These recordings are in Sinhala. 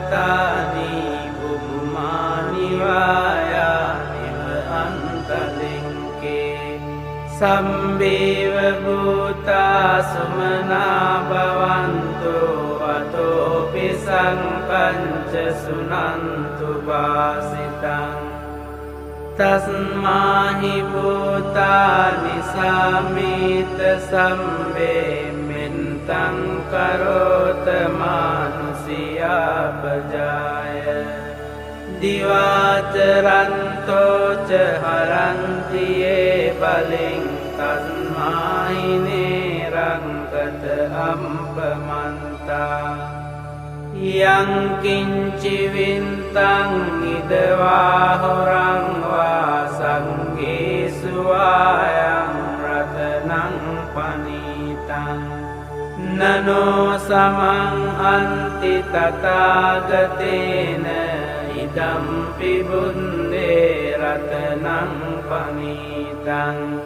Satani Bhumani Vaya Niva Antalinke Sambheva Bhuta Sumana Bhavantu Atopi Sankancha Sunantu Bhasitang Tasmahi Bhutani Samita Sambhe Mentang Karota Manusiya Pajaya Divacharanto Cha Haranti Ye Baling Tasmahi Nerankata Ampamanta Yang kinci vintang idawahorang wasangge suwayang ratanang panitang Nano samang anti tatagatena idampi bunde ratanang panitang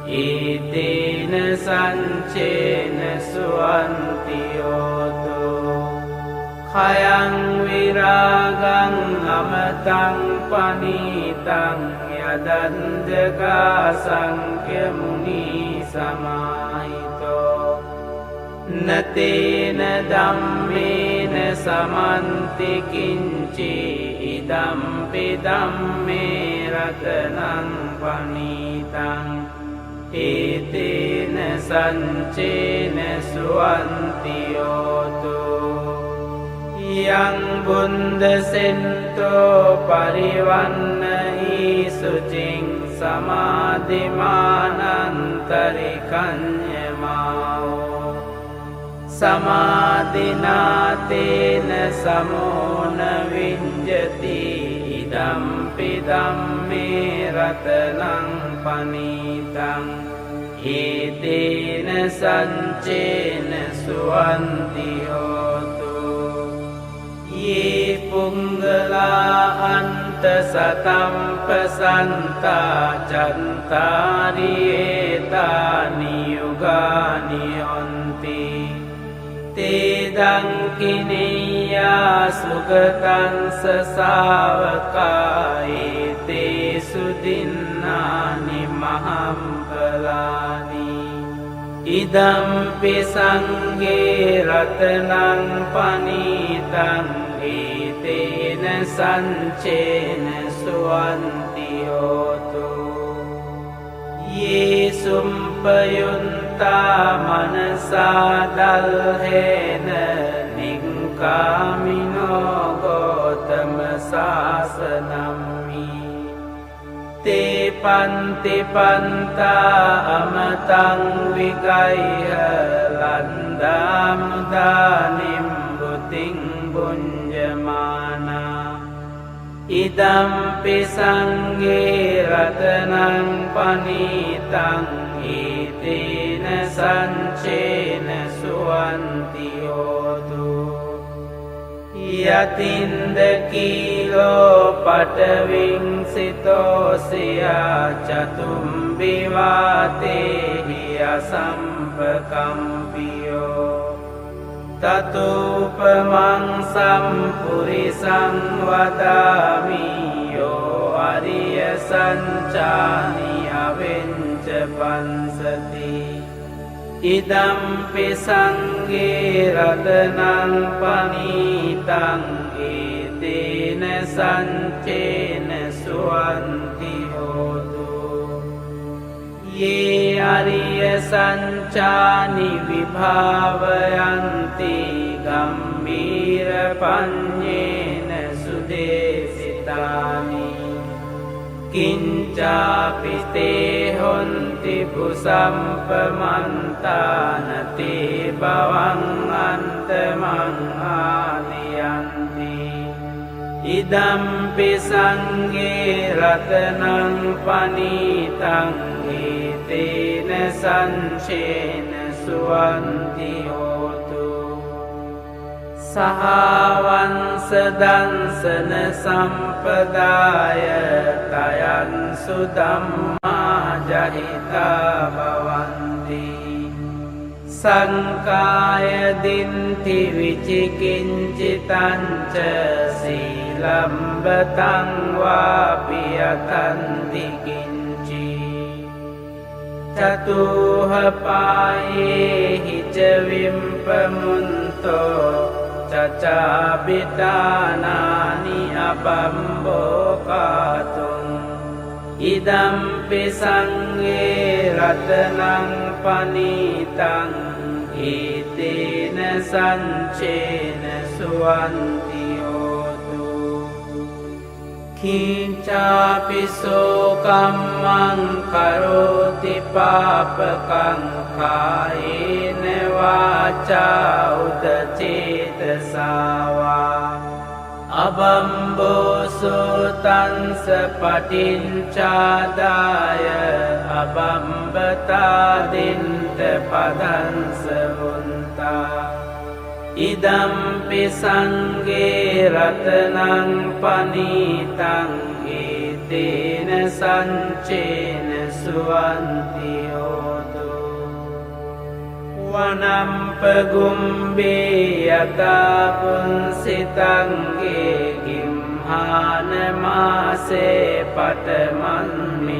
Itina sancena suantiyoto Khayang viragang amatang panitang yadandaka sankhya muni samahito Natena dhammena samanti kinci idampi dhamme ratanang panitang Itena sancena suantiyoto Yang bunda sento parivanna isucing samadhimanantari mao Samadhinatena samona vinjati idampi dhamme ratanang panitang Itena sancena suantiyoto Ye punggala anta satam pasanta cantari etani yugani onti Te dangkiniya sugatan sasavaka Ete sudinnani mahampalani Idampi sangge ratanang panitang Itena sancena suantiyoto Ye sumpayunta manasa dalhena Ningkamino gotama sasanami Te panti panta amatang vikaya landam danim buting bunjamana Idampi sangge ratanang panitang Itena sancena suantiyoto Yatinda kilo pataving sitosya chatumbiwate hiya sampakampiyo Tatupamang sampurisang vadami yo ariya sanchani avenca pansati Idampi sangge ratanang panitang Itena sancena suantiyoto Ye ariya sanchani vibhavayanti gambhira panyena sudesitani Kincapi te honti pusampamantana-te bawang antamang aliyanti Idampi sangge ratanang panitang Itena sancena suantiyoto Sahavan sedansana sampadaya tayan sudamma jahita bhavanti සංකාය දින්ති විචිකිංචිතංච සීලම්බතං වාපි යතන්ති කිංචි චතුහපායේ ච විම්පමුන්තෝ චචාබිතානානි අබම්බෝකාතුං ඉදම්පි සංඝේ රතනං පනීතං ඊතේන සංචේන සුවන්ති හෝතු කිංචාපි සෝකම්මං කරෝති පාපකං කායේන වාචා උදචේතසාවා අබම්බෝසෝතන්ස පටිංචාදාය අබම්බතාදින්ට පදන්ස වුන්තා ඉදම්පි සංඝේ රතනං පනීතං ඊතේන සංචේන සුවන්ති හෝතු වනම්පගුම්බේ යතා පුන්සිතංගේ ගිම්හානමාසේ පටමන්මින්ගිම්හේ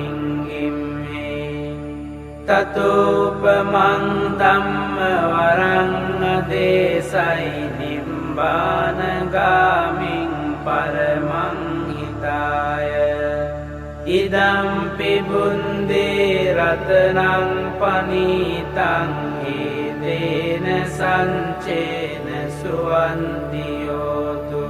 තතුපමං ධම්ම වරං දේසයි නිම්බානගාමින් පරමං හිතාය ඉදම්පි බුන්දේ රතනං පනීතං ඊතේන සංචේන සුවන්ති හෝතු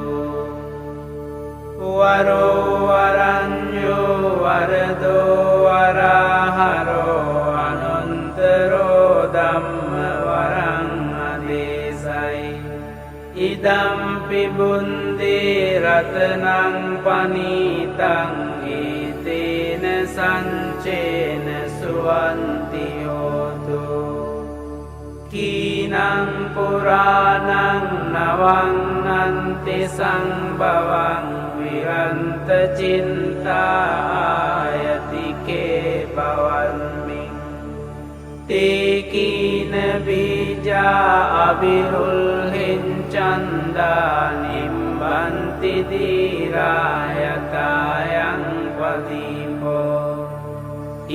වරෝ වරඤ්ඤෝ වරදෝ වරහරෝ අනන්තරෝ ධම්ම වරං අදේසයි ඉදම්පි බුන්දේ රතනං පනීතං ඊතේන සංචේන සුවන්ති හෝතු කීනං පුරාණං නවං අන්ති සංභවං විරන්ත චින්තායතිකේ භවන්මින් තේකීන බීජා අවිරුල්හිං චන්දා නිම්බන්ති දීරායතායං පදීපෝ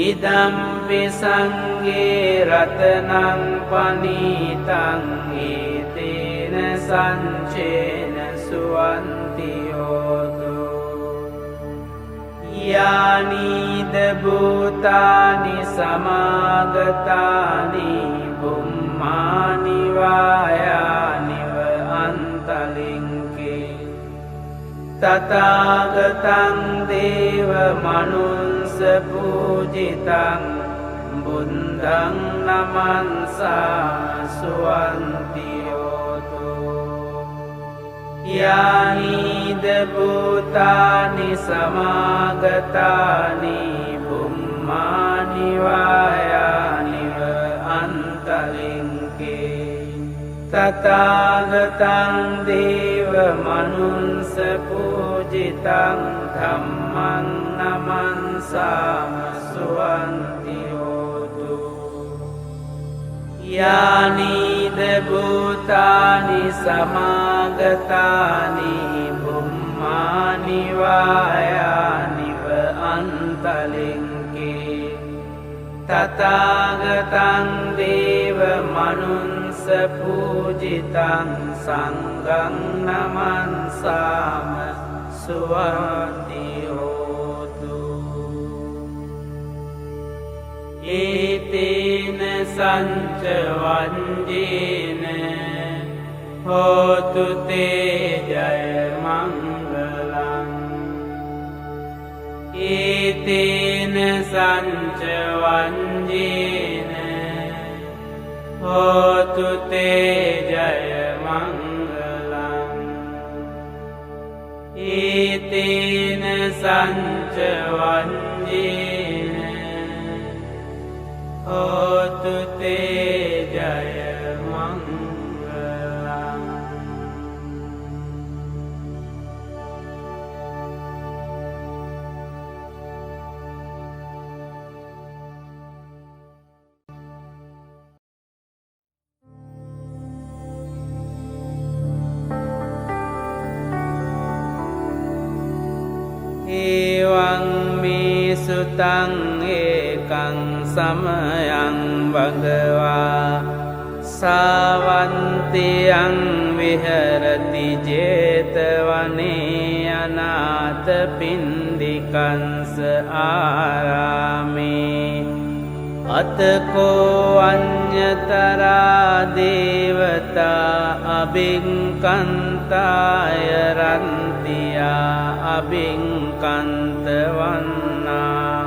ඉදම්පි සංඝේ රතනං පනීතං ඊතේන සංචේන සුවන්ති හෝතු යානීද භූතානි සමාගතානි බුම්මානි වායානිව අන්තලින්කේ තථාගතං දේව මනුස්ස පූජිතං බුද්ධං නමන්සා සුවන්ති හෝතු යානීද භූතානි සමාගතානි බුම්මානි වායානිව අන්තලින්කේ තථාගතං දේව මනුස්ස පූජිතං ධම්මං නමන්සාම සුවන්ති හෝතු යානීද භූතානි සමාගතානි බුම්මානි වායානිව අන්තලින්කේ තථාගතං දේව මනුස්ස පූජිතං සංඝං නමන්සාම සුවන්ති හෝතු ඒතේන සංච වංජේන හෝතු තේ ජය මංගලං ඒතේන සංච වංජේන හෝතු තේ ජය මංගලං ඒතේන සංච වංජේන හෝතු තේ ජය මංගලං එවං මේ සුතං ඒකං සමයං භගවා සාවන්තියං විහෙරති 제තවනේ අනාථපිණ්ඩිකංස ආරාමේ අතකෝ අඤ්ඤතරා දේවතා අබින්කන්තාය රන්තියා අබින්කන්ත වන්නා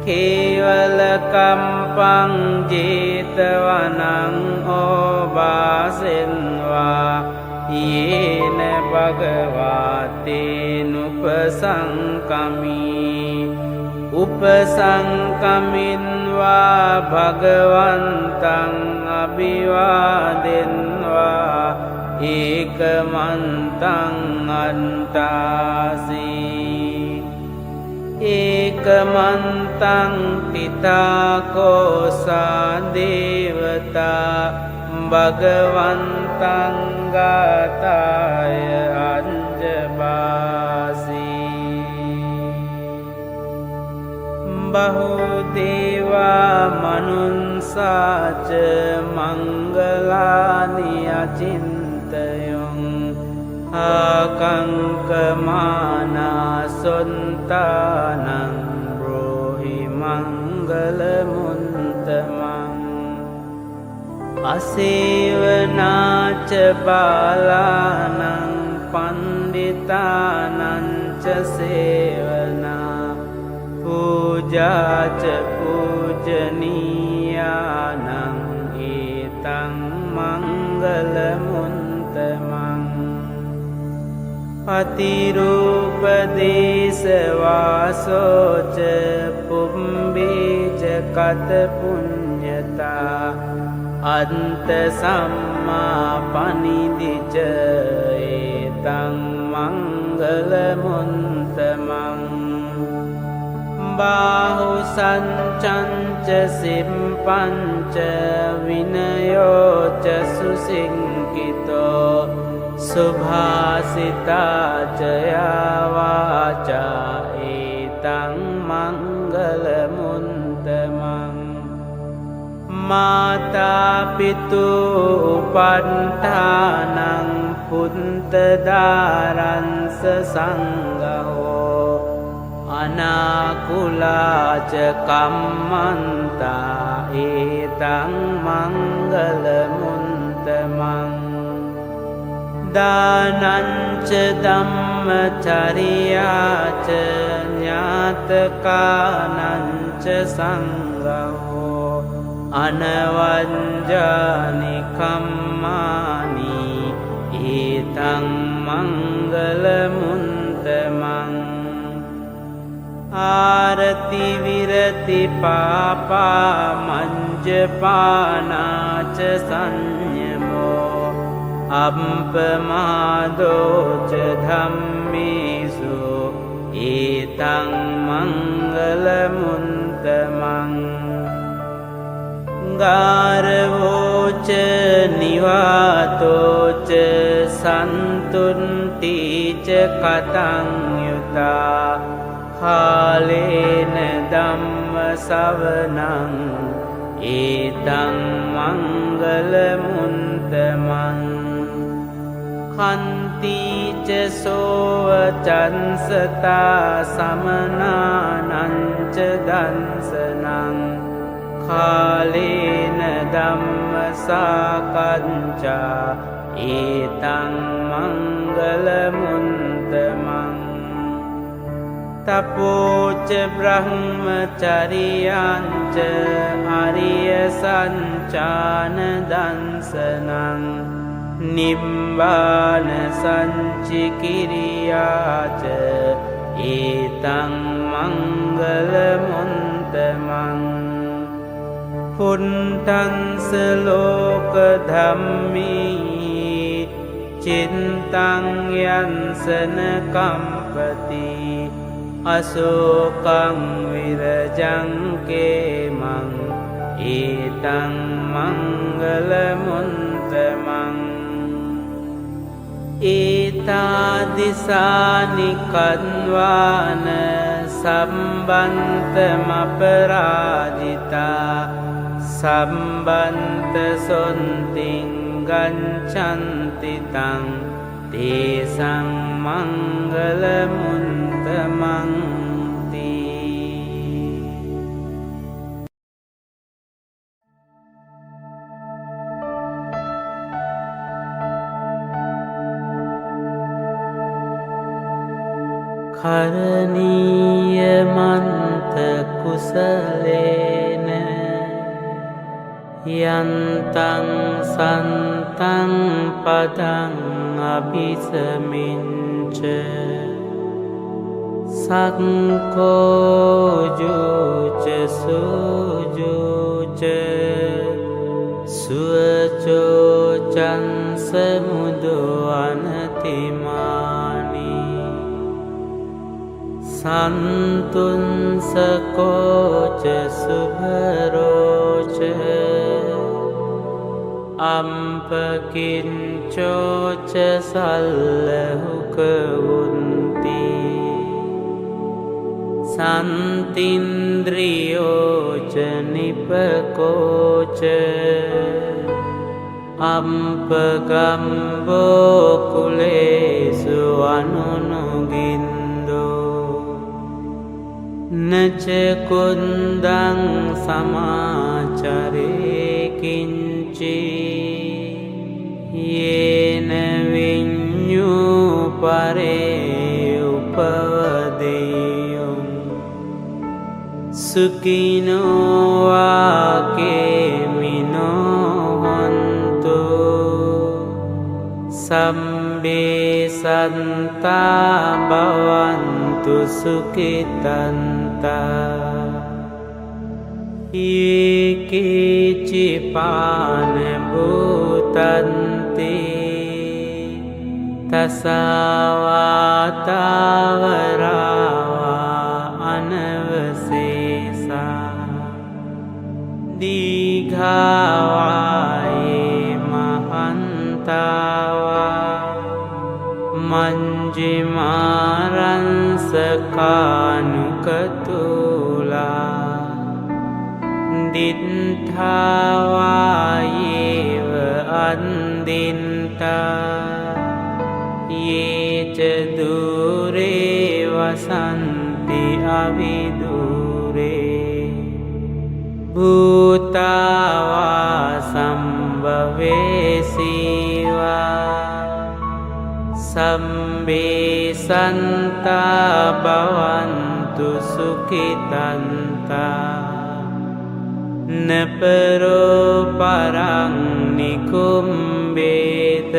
කේවල කම්පං 제තවනං ඕවාසෙන්වා යේන භගවාතේනුපසංකමී උපසංකමින්වා භගවන්තං අභිවාදෙන්වා ඒකමන්තං අන්තාසී ඒකමන්තං පිතාකෝසා දේවතා භගවන්තං ගාතාය අංජබාසී බහුදේවා මනුන්සාච මංගලානි අචින්තයොං ආකංකමානා සොන්තානං බ්‍රෝහි මංගලමුන්තමං අසේවනාච බාලානං පණ්ඩිතානංච සේවනා පූජාච පූජනීයානං ඒතං මංගලමුන්තමං පතිරූපදේශවාසෝච පුම්බේච කත පුඤ්ඤතා අන්ත සම්මා පනිදිච ඒතං මංගලමුන්තමං බාහු සංචංච සිම්පංච විනයෝච සුසිංකිතෝ සුභාසිතාචයාවාචා ඒතං මංගලමුන්තමං මාතාපිතු උපට්ඨානං පුන්තදාරංස සංඝෝ අනාකුලාච කම්මන්තා ඒතං මංගලමුන්තමං දානංච ධම්මචරියාච ඥාතකානංච සංඝෝ අනවංජානි කම්මානි ඒතං මංගලමුන්තමං ආරති විරති පාපා මංජපානාච සංයමෝ අප්පමාදෝච ධම්මේසු ඒතං මංගලමුන්තමං ගාරවෝච නිවාතෝච සන්තුන්තිච කතං යුතා කාලේන ධම්ම සවනං ඒතං මංගලමුන්තමං කන්තිච සෝව චන්සතා සමනානංච දන්සනං කාලේන ධම්ම සාකච්ඡා ඒතං මංගලමුන්තමං තපෝච බ්‍රහ්මචරියංච අරිය සංචාන දන්සනං නිබ්බාන සංචිකිරියාච ඒතං මංගලමුන්තමං පුන්තංස ලෝක ධම්මී චින්තං යන්සන කම්පති අසෝකං විරජං කේමං ඒතං මංගලමුන්තමං ඒතාදිසානි කන්වාන සම්බන්තමපරාජිතා සම්බන්ත සොන්තිං ගච්ඡන්තිතං තේසං මංගල මුන්තමන්ති. කරණීය මන්ත කුසලේන යන්තං සන්තං පදං අභිසමිංච සක්ඛෝජුච සුජුච සුවචෝචං සමුදෝ අනතිමානි සන්තුන්සකෝච සුභරෝච අම්පකින්චෝච සල්ලහුකවුන්ති සන්තින්ද්‍රියෝච නිපකෝච අම්පගම්බෝකුලේසු අනුනුගින්දෝ නචකුන්දං සමාචරේකින්චි යේන විඤ්ඤූ පරේ උපවදෙය්‍යං සුඛිනෝ වාකේමිනෝ හන්තු සම්බේ සන්තා භවන්තු සුඛිතන්තා ඒකේචිපාන භූතන්ති තසවාතාවරාවා අනවසේසා දීඝාවායේ මහන්තාවා මංජිමාරංසකානුකතුලා දිත්ථාවායේව අන්දින්තා යේච දුරේ වසන්ති අවිදුරේ භූතාවා සම්භවේසීවා සම්බේ සන්තා භවන්තු සුඛිතන්තා නපරෝ පරං නිකුම්බේත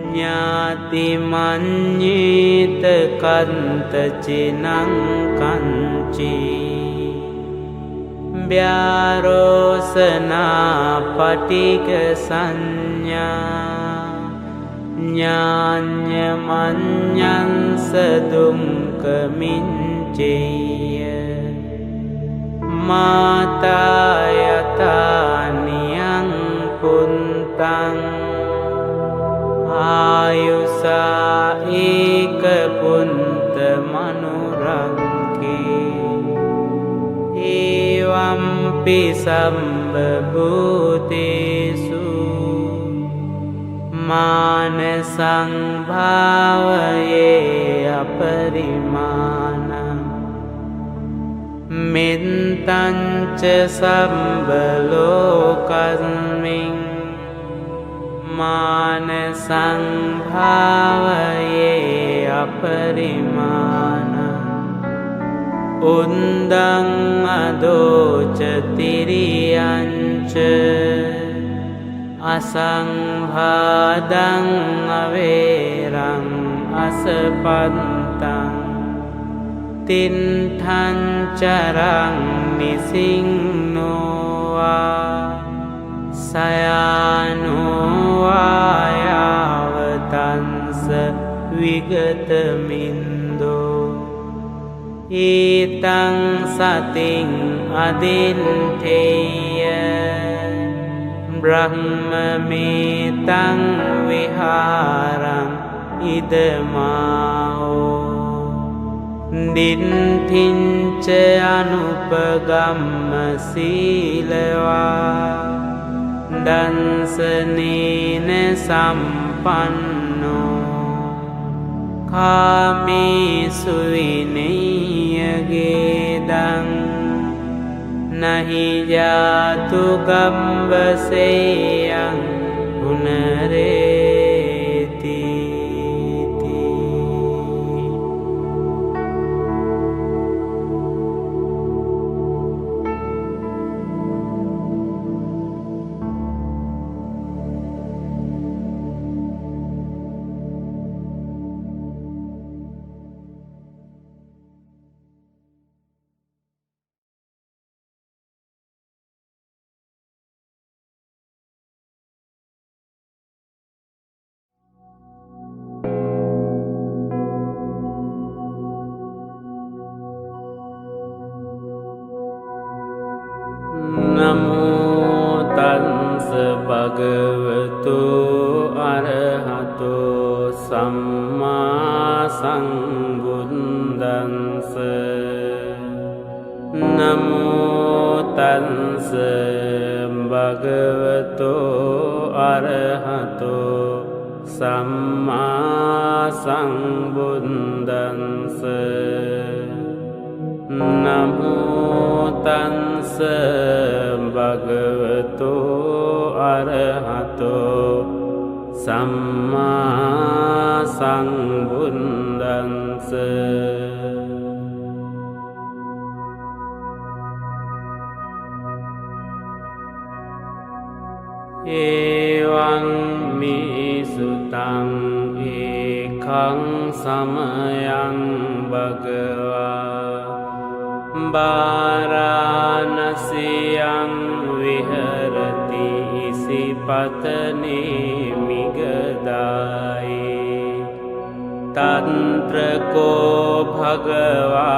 ඥාති මඤ්ඤේත කන්ත චිනං කංචි ව්‍යාරෝසනා පටික සංඥා ඥාඤ්ඤ මඤ්ඤංස දුක්ඛමිච්ඡේය මාතා යතානියං පුන්තං ආයුසා ඒක පුන්ත මනුරංකේ ඒවම්පි සම්බභූතේසු මාන සංභාවයේ අපරිමාණං මෙත්තංච සම්බලෝකස්මින් මාන සංභාවයේ අපරිමාණං උන්දං අදෝච තිරියංච අසංභාදං අවේරං අසපත්තං තින්ඨං චරං නිසින්නෝවා සයානෝවා යාවතංස විගතමින්දෝ ඊතං සතින් අදින්ඨේය Brahmamitang viharang idamao Ditthinca anupagamma sīlawa Dansanena sampanno Kāmesu vinayagedang Nahi jātu gambaseyang punareti Namo tassa bhagavato arahato samma sambuddhassa Namo tassa bhagavato arahato samma sambuddhassa Namo tassa bhagavato arahato samma sambuddhassa Evaṁ me sutaṁ ekaṁ samayaṁ bhagavā Vāranasiyam viharati isipatane migadāye Tantrako bhagavā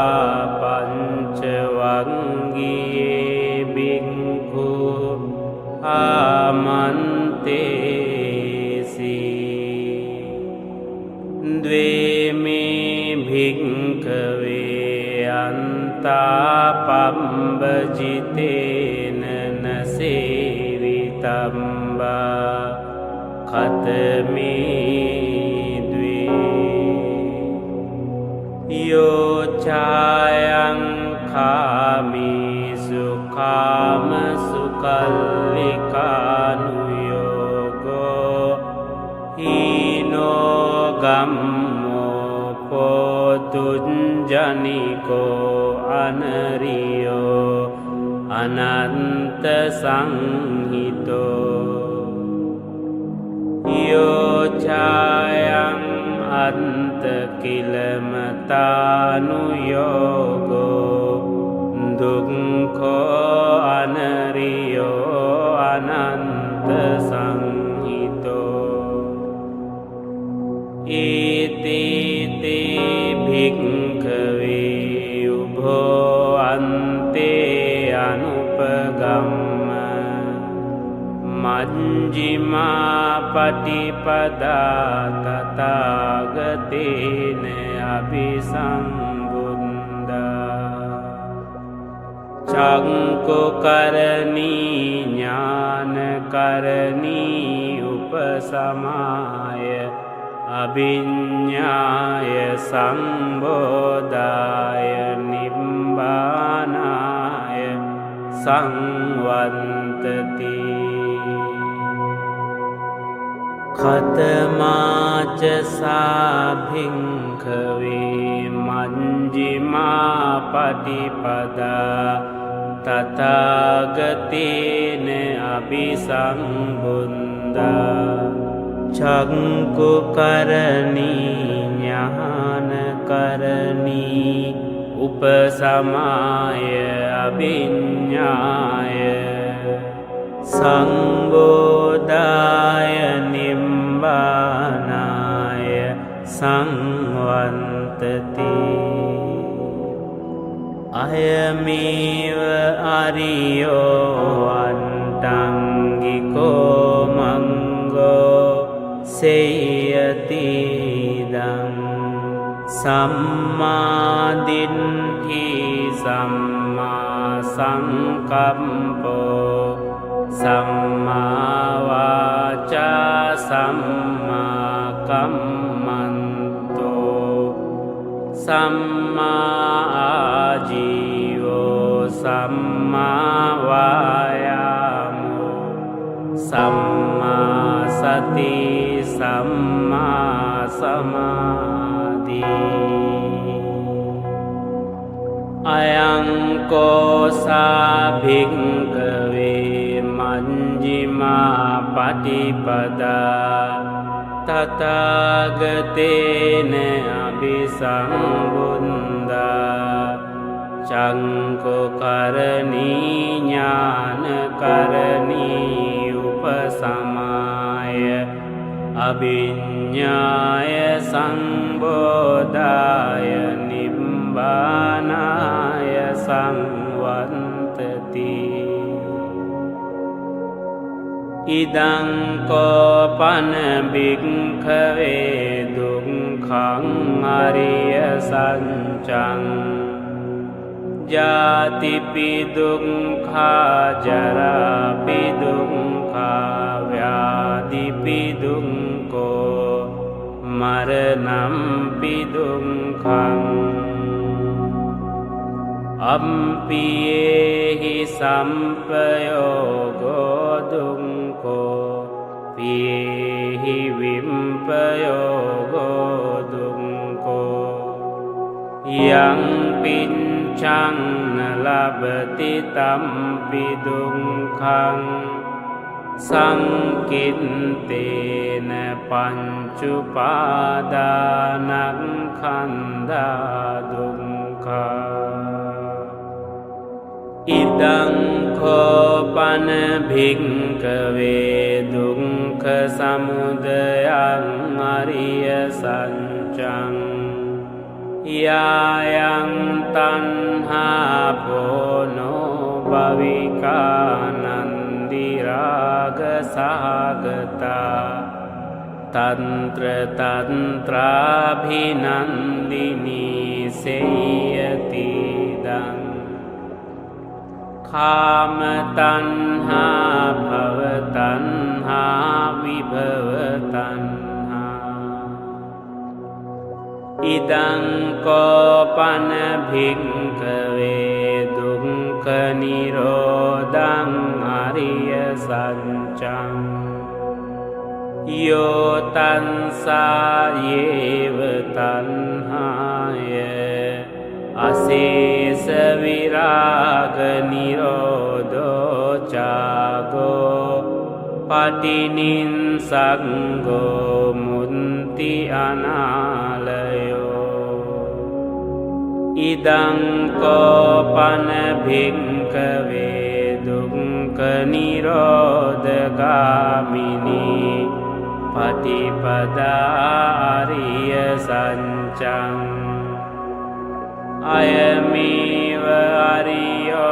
pañcavanggiye bhikkhu āmantesi Dve me bhikkhave Antapambajitena nasevitamba khatame dve Yo chayang khamesu kamasu kallikānuyogo Hino gammo potujjaniko anariyo ananta sanghito Yo chayang anta kilamatānuyogo dukkho anariyo ananta sanghito Iti te bhikkhave ubho ante anupagamma majjhima patipada tathāgatena abhisambuddha Cankkukarani ñānakarani upasamāya Abhiññāya sambodhāya nibbānāya samvantati Khatamāca sābhiṅkhave majjhimā patipadā tathāgatena abhisambuddha Cankkukarani ñānakarani upasamāya abhiññāya sambodhāya nibbānāya samvantati Ayameva ariyo antang gico mango seyatidang sammadinthi samma sankappo samma vaca samma kammanto samma ajivo samma vayamo samma sati samma samadhi ayanko sabhikkhave manjjhima patipada tathāgatena abhisambuddha cangko karani ñāna karani upasamaya abhiññāya sambodhāya nibbānāya samvantati idang kopana bhikkhave dukkhaṃ ariyya saccang jātipi dukkha jarapi dukkha vyādipi dukkho maranampi dukkhaṃ ampiyehi sampayogo dukkho piyehi vimpayogo dukkho yang pincang labati tampi dukkhaṃ sankintena pancupādānakkhandhā dukkha idang kopana bhikkhave dukkha samudayaṃ ariyya saccang yāyaṃ tanhā pono bhavika nandiraga sahagata tantra tantrabhinandini seyatidang kāma tanhā bhava tanhā vibhava tanhā idang kopana bhikkhave dukkha nirodhaṃ ariyya saccang yo tansa yeva tanhāya asesa viraga nirodho cago patininsago munti analayo idang kopana bhikkhave dukkha nirodhagamini patipada ariyya saccang ayamiva ariyo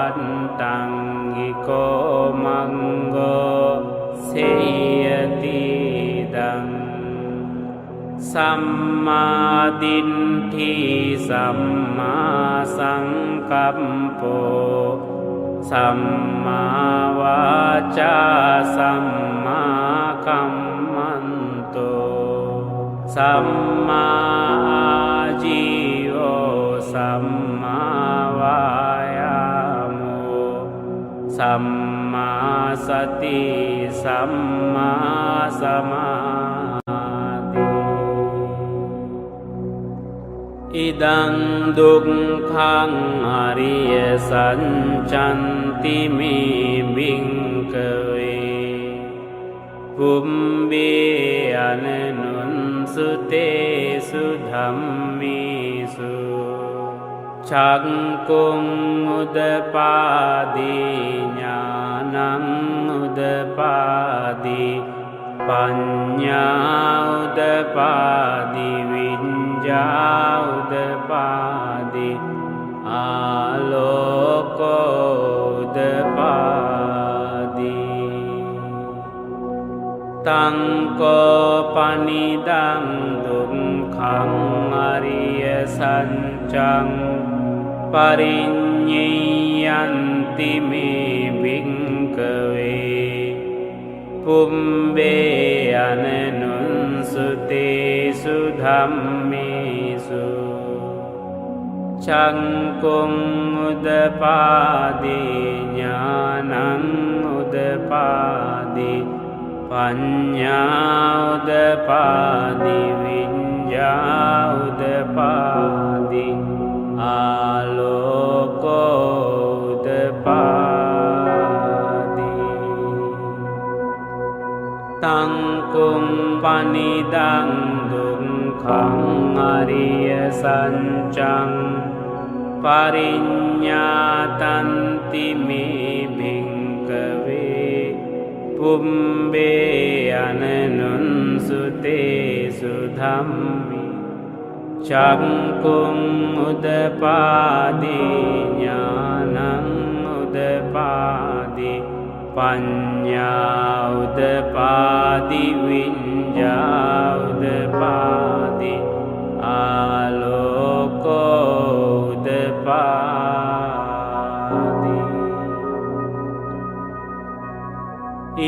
antaṃ gico mango seyatidang sammadinthi samma sankappo samma vaca samma kammanto samma ajivo samma vayamo samma sati samma samadhi idang dukkhaṃ ariyya sacchanti me bhikkhave pumbē ananunsutesu dhammesu cakkung udapādi ñānaṃ udapādi paññā udapādi viññā udapādi āloko udapādi tangko panidang dukkhaṃ ariya saccang parinññeyanti me bhikkave pumbbe anunsuttesu dhammesu cangkung udapadi ඥානං udapadi පඤ්ඤා උදපාදි විඤ්ඤා උදපාදි ආලෝකෝ උදපාදි තං කුම් පනිදං දුක්ඛං අරිය සත්‍යං පරිඤ්ඤාතන්ති මේ භික්ඛවේ පුම්බේ අනනුන්සුතේසු ධම්මි චක්කුං උදපාදි ඥානං උදපාදි පඤ්ඤා උදපාදි විඤ්ඤා උදපාදි ආලෝකෝ උදපාදි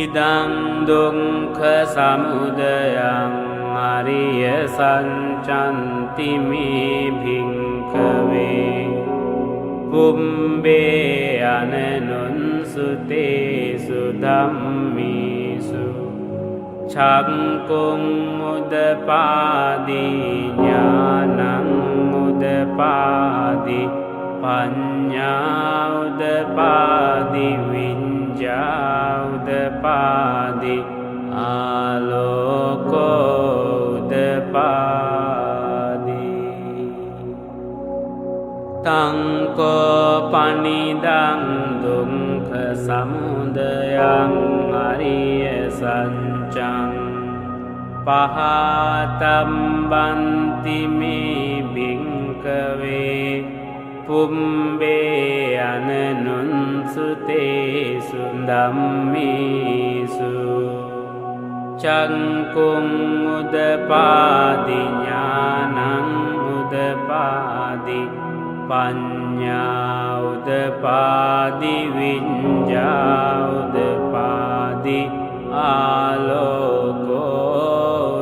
ඉදං දුක්ඛ සමුදයං අරිය සත්‍යන්ති මේ භික්ඛවේ පුම්බේ අනනුන්සුතේසු ධම්මේසු චක්කුං උදපාදි ඥානං උදපාදි පඤ්ඤා උදපාදි විඤ්ඤා උදපාදි ආලෝකෝ උදපාදි තං කෝ පනිදං දුක්ඛ සමුදයං අරිය සත්‍යං පහතම්බන්ති මේ භික්ඛවේ පුම්බේ අනනුන්සුතේසු ධම්මේසු චක්කුං උදපාදි ඥානං උදපාදි පඤ්ඤා උදපාදි විඤ්ඤා උදපාදි ආලෝකෝ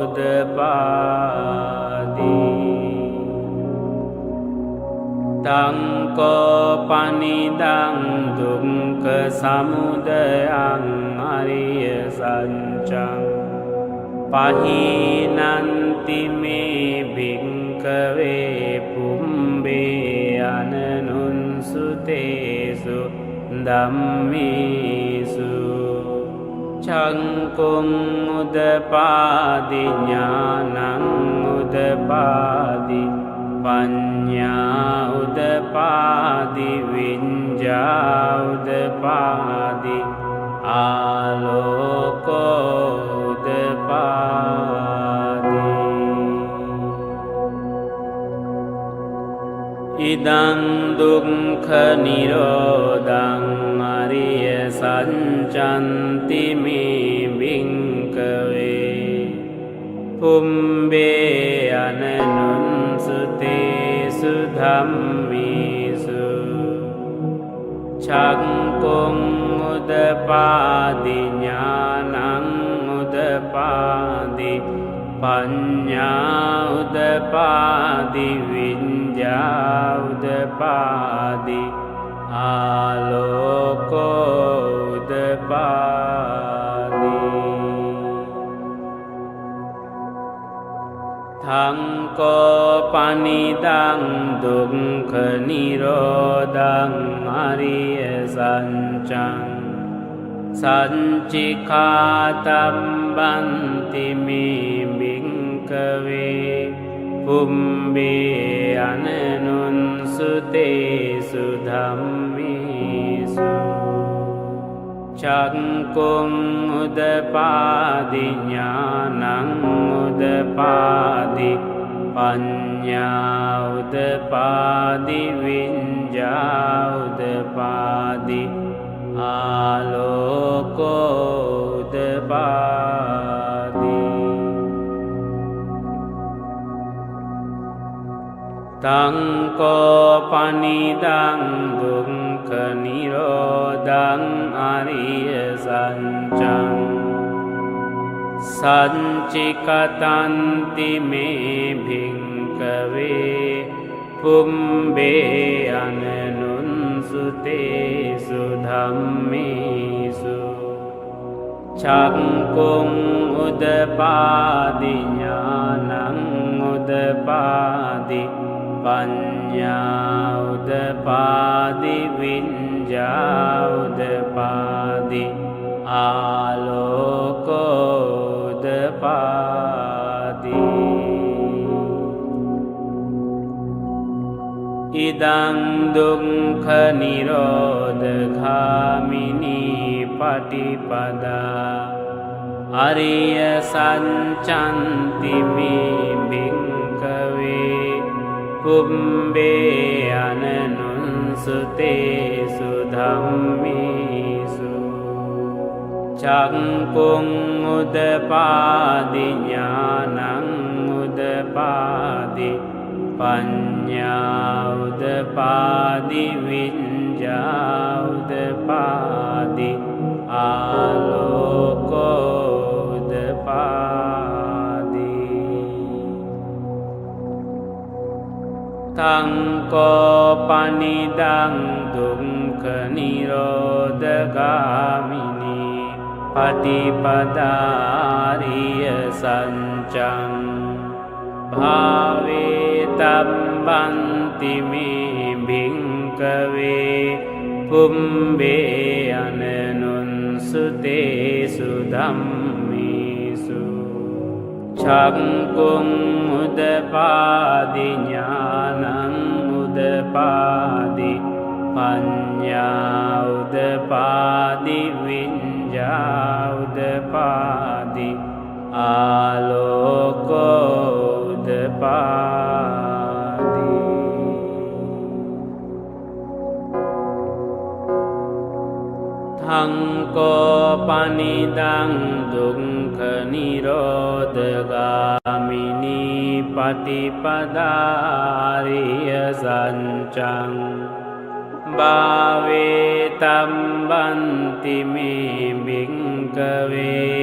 උදපාදි තං කෝ පනිදං දුක්ඛ සමුදයං අරිය සත්‍යං පහීනන්ති මේ භික්ඛවේ පුම්බේ අනනුන්සුතේසු ධම්මේසු චක්කුං උදපාදි ඥානං උදපාදි පඤ්ඤා උදපාදි විඤ්ඤා උදපාදි ආලෝකෝ උදපාදි ඉදං දුක්ඛ නිරෝධං අරිය සත්‍යන්ති මේ භික්ඛවේ පුම්බේ අනනුන්සුතේසු ධම්මේසු චක්කුං උදපාදි ඥානං උදපාදි පඤ්ඤා උදපාදි විඤ්ඤා උදපාදි ආලෝකෝ උදපාදි තං කෝ පනිදං දුක්ඛ නිරෝධං අරිය සත්‍යං සංචිඛාතම්බන්ති මේ භික්ඛවේ පුම්බේ අනනුන්සුතේසු ධම්මේසු චක්කුං උදපාදි ඥානං උදපාදි පඤ්ඤා උදපාදි විඤ්ඤා උදපාදි ආලෝකෝ උදපාදි තංකෝ පනිදං දුක්ඛ නිරෝධං අරිය සත්‍යං සංචිකතන්ති මේ භික්ඛවේ පුම්බේ අනනුන්සුතේසු ධම්මේසු චක්කුං උදපාදි ඥානං උදපාදි පඤ්ඤා උදපාදි විඤ්ඤා උදපාදි ආලෝකෝ උදපාදි ඉදං දුක්ඛ නිරෝධගාමිනී පටිපදා අරිය සත්‍යන්ති මේ භික්ඛවේ පුම්බේ අනනුන්සුතේසු ධම්මේසු චක්කුං උදපාදි ඥානං උදපාදි පඤ්ඤා උදපාදි විඤ්ඤා උදපාදි ආලෝකෝ උදපාදි තංකෝ පනිදං දුක්ඛ නිරෝධගාමිනී පටිපදාරිය සත්‍යං භාවේ තබ්බන්ති මේ භික්ඛවේ පුම්බේ අනනුන්සුතේසු ධම්මේසු චක්කුං උදපාදි ඥානං උදපාදි පඤ්ඤා උදපාදි විඤ්ඤා උදපාදි ආලෝකෝ උදපාදි තංකෝ පනිදං දුක්ඛ නිරෝධගාමිනී පටිපදාරිය සත්‍යං භාවේ තබ්බන්ති මේ භික්ඛවේ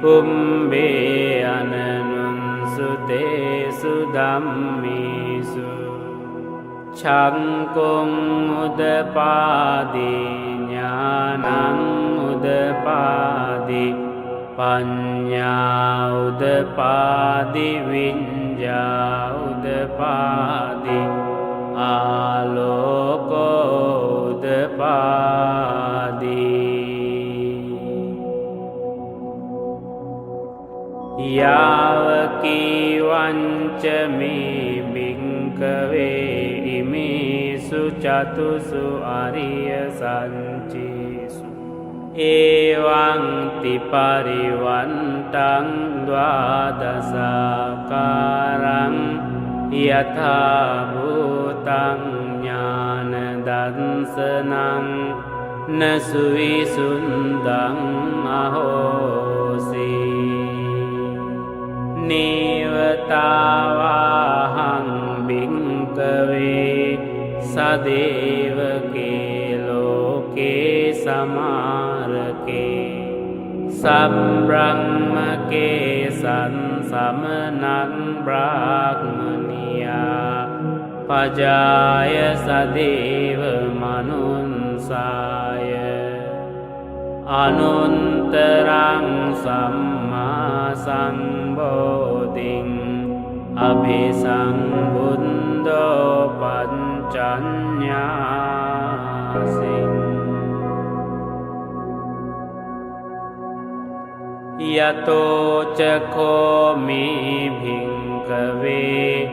පුම්බේ අනනුන්සුතේසු ධම්මේසු චක්කුං උදපාදි ඥානං උදපාදි පඤ්ඤා උදපාදි විඤ්ඤා උදපාදි ආලෝකෝ උදපාදි යාවකී වංච මේ භික්ඛවේ ඉමේසු චතුසු අරිය සංචේසු එවං තිපරිවන්තං ද්වාදසාකාරං යථා භූතං ඥාන දර්ශනං නසුවිසුන්දං අහෝසි නේවතාවාහං භික්ඛවේ සදේවකේ ලෝකේ සමාරකේ සම්බ්‍රහ්මකේ සංසමනං බ්‍රාහ්මනියා පජාය සදේව මනුන්සාය අනුන්තරං සම්මා සම්බෝධින් අභිසම්බුද්ධෝ පංචඤ්ඤාසින් යතෝ චකෝ මේ භික්ඛවේ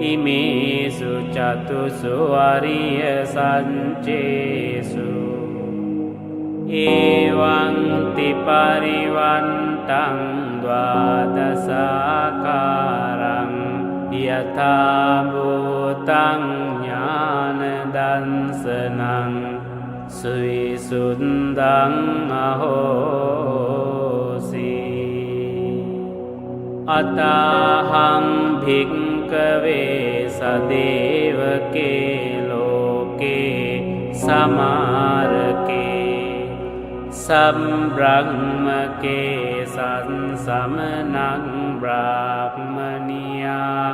ඉමේසු චතුසු අරිය සංචේසු එවං තිපරිවන්තං ද්වාදසාකාරං යථා භූතං ඥාන දර්ශනං සුවිසුන්දං අහෝසි අතාහං භික්ඛවේ සදේවකේ ලෝකේ සමාරකේ සම්බ්‍රහ්මකේ සංසමනං බ්‍රාහ්මනියා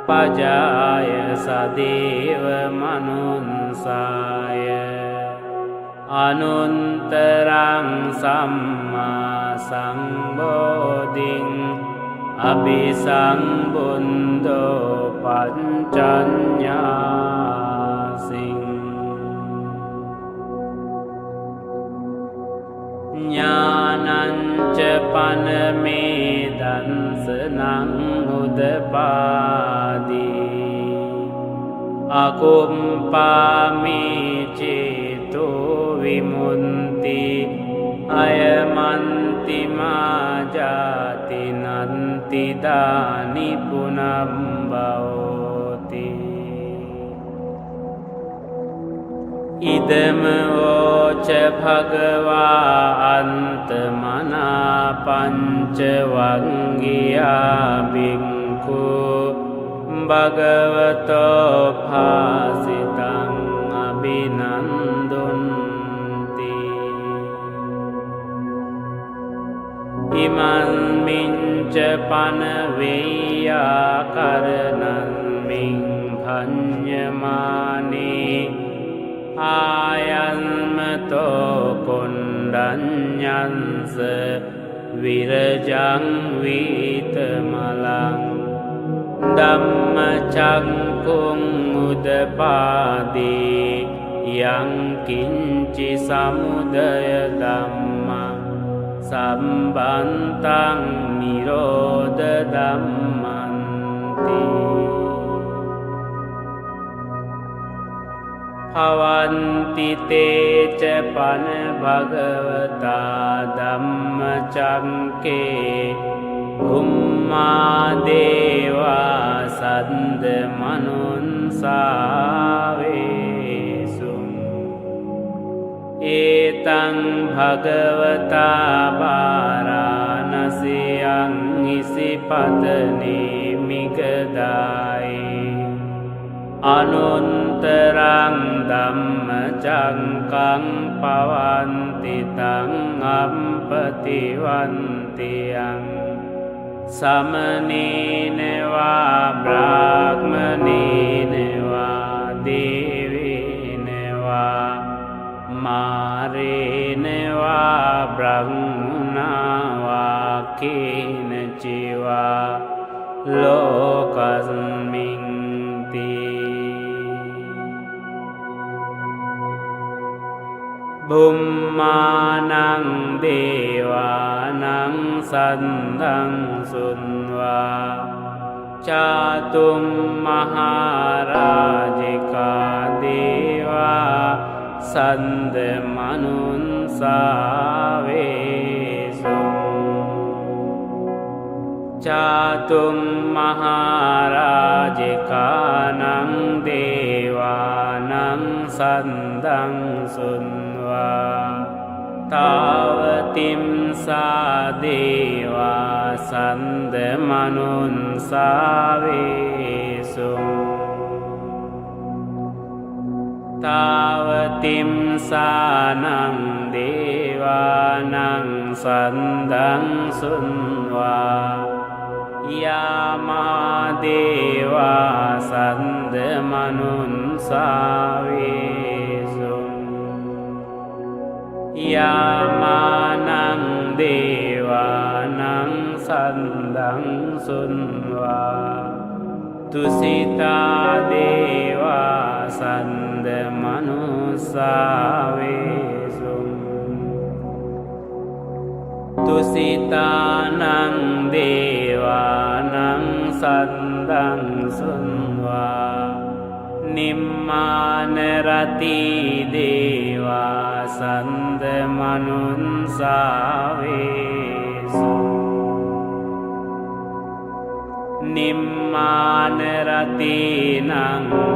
පජාය සදේව මනුන්සාය අනුන්තරං සම්මා සම්බෝධින් අபிසම්බුද්ධෝ පංචඤ්ඤාසින් ඥානංච පනමේ දන්සනං උදපාදී අකුම්පාමේ චේතෝ විමුක්ති අයමන්ති මාජාති නන්ති දානි පුනම්බවෝති ඉදම වෝච භගවා අන්තමනා පංච වංගියා බික්ඛු භගවතෝ භාසිතං අභිනන්දුන්ති ඉමන් මිච්ඡ පන වේයා කරණං මින් භඤ්ඤමානේ ආයන්මතෝ කුණ්ඩඤ්ඤංස විරජං වීතමලං ධම්මචක්ඛුං උදපාදී යං කිංචි සමුදය ධම්මං සම්බන්තං නිරෝධ ධම්මන්ති භවන්ති තේච පන භගවතා ධම්මචක්ඛේ උම්මා දේවා සද්ද මනුන්සාවේසු ඒතං භගවතා වාරාණසියං ඉසිපතනේ මිගදායි අනුන්තරං ධම්මචක්ඛං පවන්ති තං අම්පතිවන්තියං සමනේනවා බ්‍රාහ්මනේනවා දේවේනවා මාරේනවා බ්‍රහ්මනා කේනචිවා ලෝකස්මින් බුම්මානං දේවානං සන්දං සුන්වා චාතුම් මහරජිකා දේවා සන්ද මනුන්සාවේසු චාතුම් මහරජිකානං දේවානං සන්දං සුන්වා තාවතිම්සා දේවා සන්ද මනුන්සාවේසු තාවතිම්සානං දේවානං සන්දං සුන්වා යාමා දේවා සන්ද මනුන්සාවේසු යාමානං දේවානං සන්දං සුන්වා තුසිතා දේවා සන්ද මනුස්සාවේසු තුසිතානං දේවානං සන්දං සුන්වා නිම්මාන රති දේවා සන්ද මනුන්සාවේසු නිම්මාන රතිනං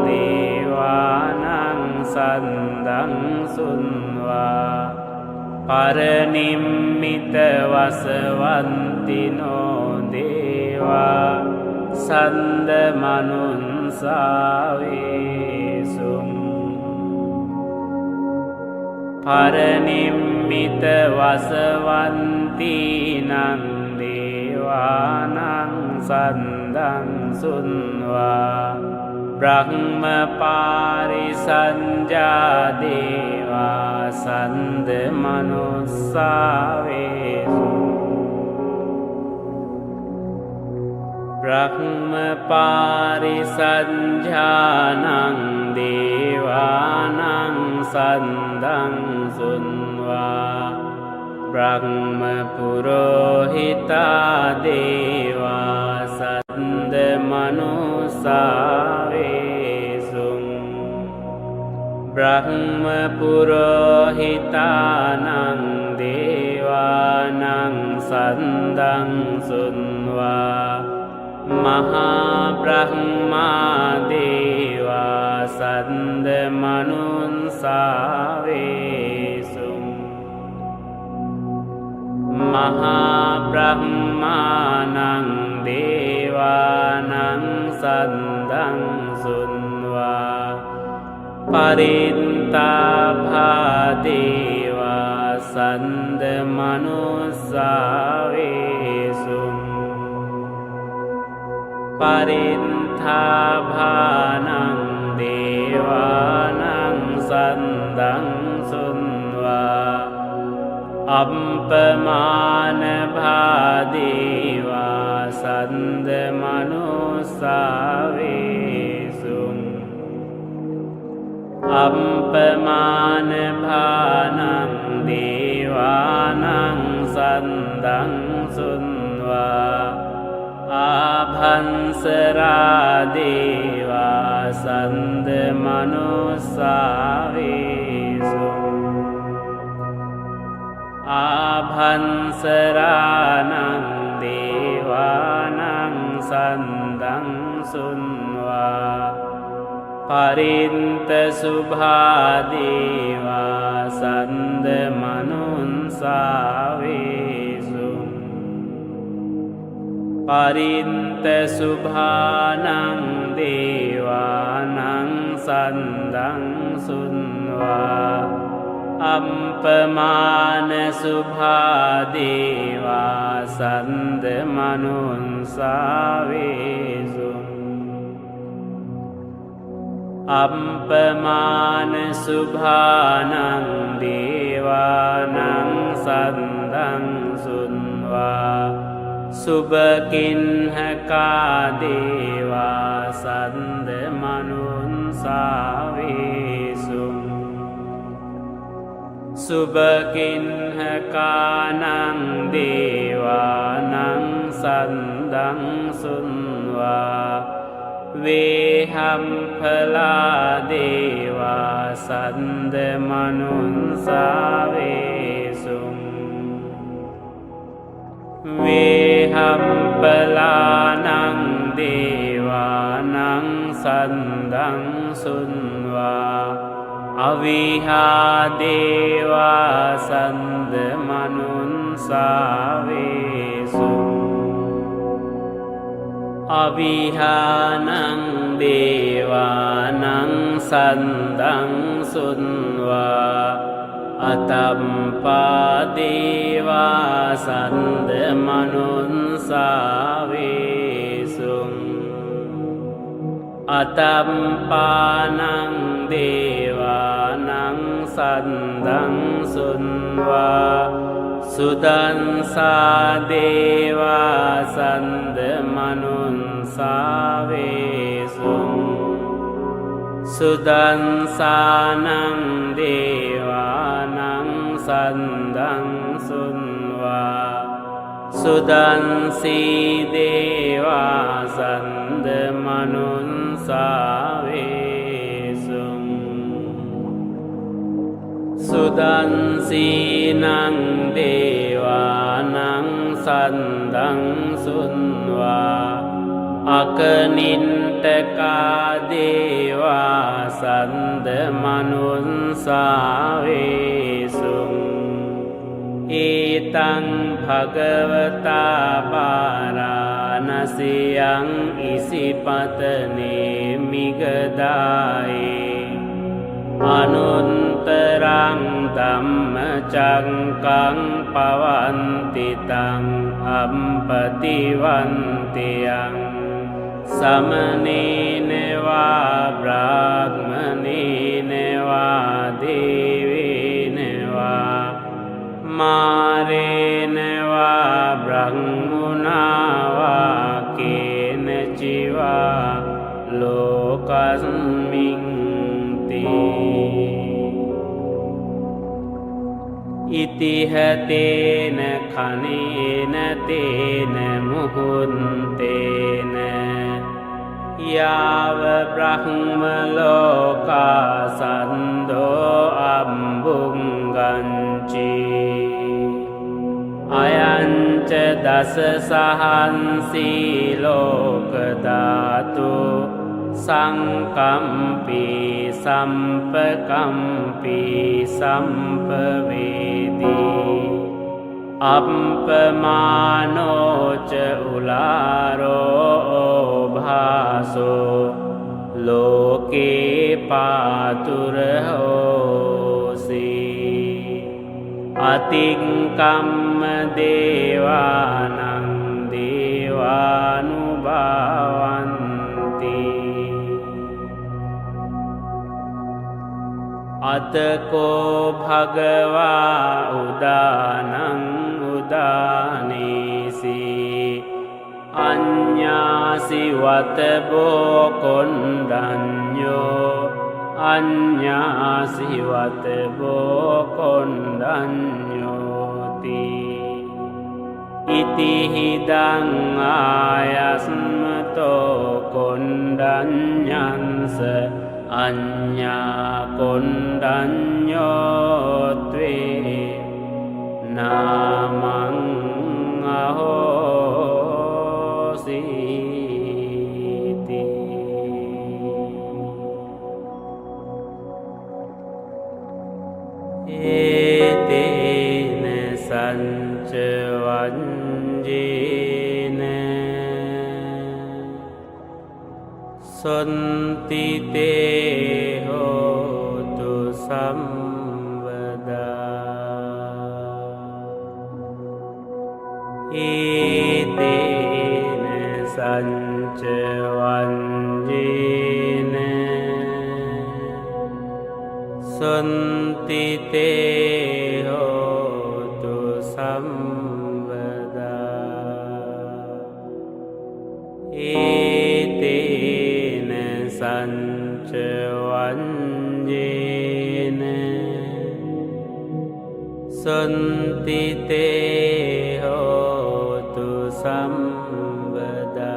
දේවානං සන්දං සුන්වා පරනිම්මිත වසවන්තිනෝ දේවා देवा सन्द मनुन्सावेषु परनिम्मित वसवन्तीनां देवानां सन्दं सुन्वा ब्रह्मपारिसञ्जा देवा सन्द मनुस्सावेषु ब्रह्मपारिसञ्जानं देवानां सन्दं सुन्वा ब्रह्मपुरोहिता देवा सन्द मनुस्सावेषु ब्रह्मपुरोहितानां देवानां सन्दं सुन्वा महाब्रह्मा देवा सन्द मनुन्सावेषु महाब्रह्मानं देवानां सन्दं सुन्वा परिन्ताभा देवा सन्द मनुस्सावेषु परिन्थाभानं देवानां सन्दं सुन्वा अम्पमानभा देवा सन्द मनुस्सावेषु अम्पमानभानं देवानां सन्दं सुन्वा आभंसरा देवा सन्द मनुस्सावेषु आभंसरानं देवानां सन्दं सुन्वा परिन्तशुभा देवा सन्द मनुन्सावेषु परिन्तशुभानं देवानां सन्दं सुन्वा अम्पमानशुभा देवा सन्द मनुन्सावेषु अम्पमानशुभानं देवानां सन्दं सुन्वा शुभकिन्हका देवा सन्द मनुन्सावेषु शुभकिन्हकानां देवानां सन्दं सुन्वा वेहंफला देवा सन्द मनुन्सावेषु वेहंफलानां देवानां सन्दं सुन्वा अविहा देवा सन्द मनुन्सावेषु अविहानं देवानां सन्दं सुन्वा अतम्पा देवा सन्द मनुन्सावेषु अतम्पानं देवानां सन्दं सुन्वा सुदंसा देवा सन्द मनुन्सावेषु सुदंसानं देवानां सन्दं सुन्वा सुदंसी देवा सन्द मनुन्सावेषु सुदंसीनं देवानां सन्दं सुन्वा अकनिन्टका देवा सन्द मनुन्सावेषु एतं भगवता पारायण නසියං ඉසිපතනේ මිගදායේ අනුන්තරං ධම්මචක්කං පවන්තිතං අම්පතිවන්තියං සමනේනවා බ්‍රාහ්මනේනවා දේවේනවා මාරේනවා බ්‍රහ්මුණාවා කේනචිවා ලෝකස්මින් ඉතිහතේන කනේන තේන මුහුන්තේන යාව බ්‍රහ්ම ලෝකා සන්දෝ අම්බුංගංචි අයංච දස සහන්සී ලෝක ධාතු සංකම්පී සම්පකම්පී සම්පවේදී අප්පමානෝච උලාරෝ භාසෝ ලෝකේ පාතුරහෝසි අතික්කම්ම දේවානං දේවානුභාවන්ති අතකෝ භගවා උදානං උදානීසි අඤ්ඤාසි වතබෝ කොණ්ඩඤ්ඤෝ අඤ්ඤාසි වතබෝ කොණ්ඩඤ්ඤෝති ඉතිහිදං ආයස්මතෝ කොණ්ඩඤ්ඤංස අඤ්ඤා කොණ්ඩඤ්ඤෝත්වේ නාමං අහෝසීති ඒතේන සංච වංජේන සොන්තිතේ හෝතු සම්වදා ඒතේන සංච වංජේන සොන්තිතේ හෝතු සම්වදා ඒතේන සංච වංජේන සොන්තිතේ හෝතු සම්වදා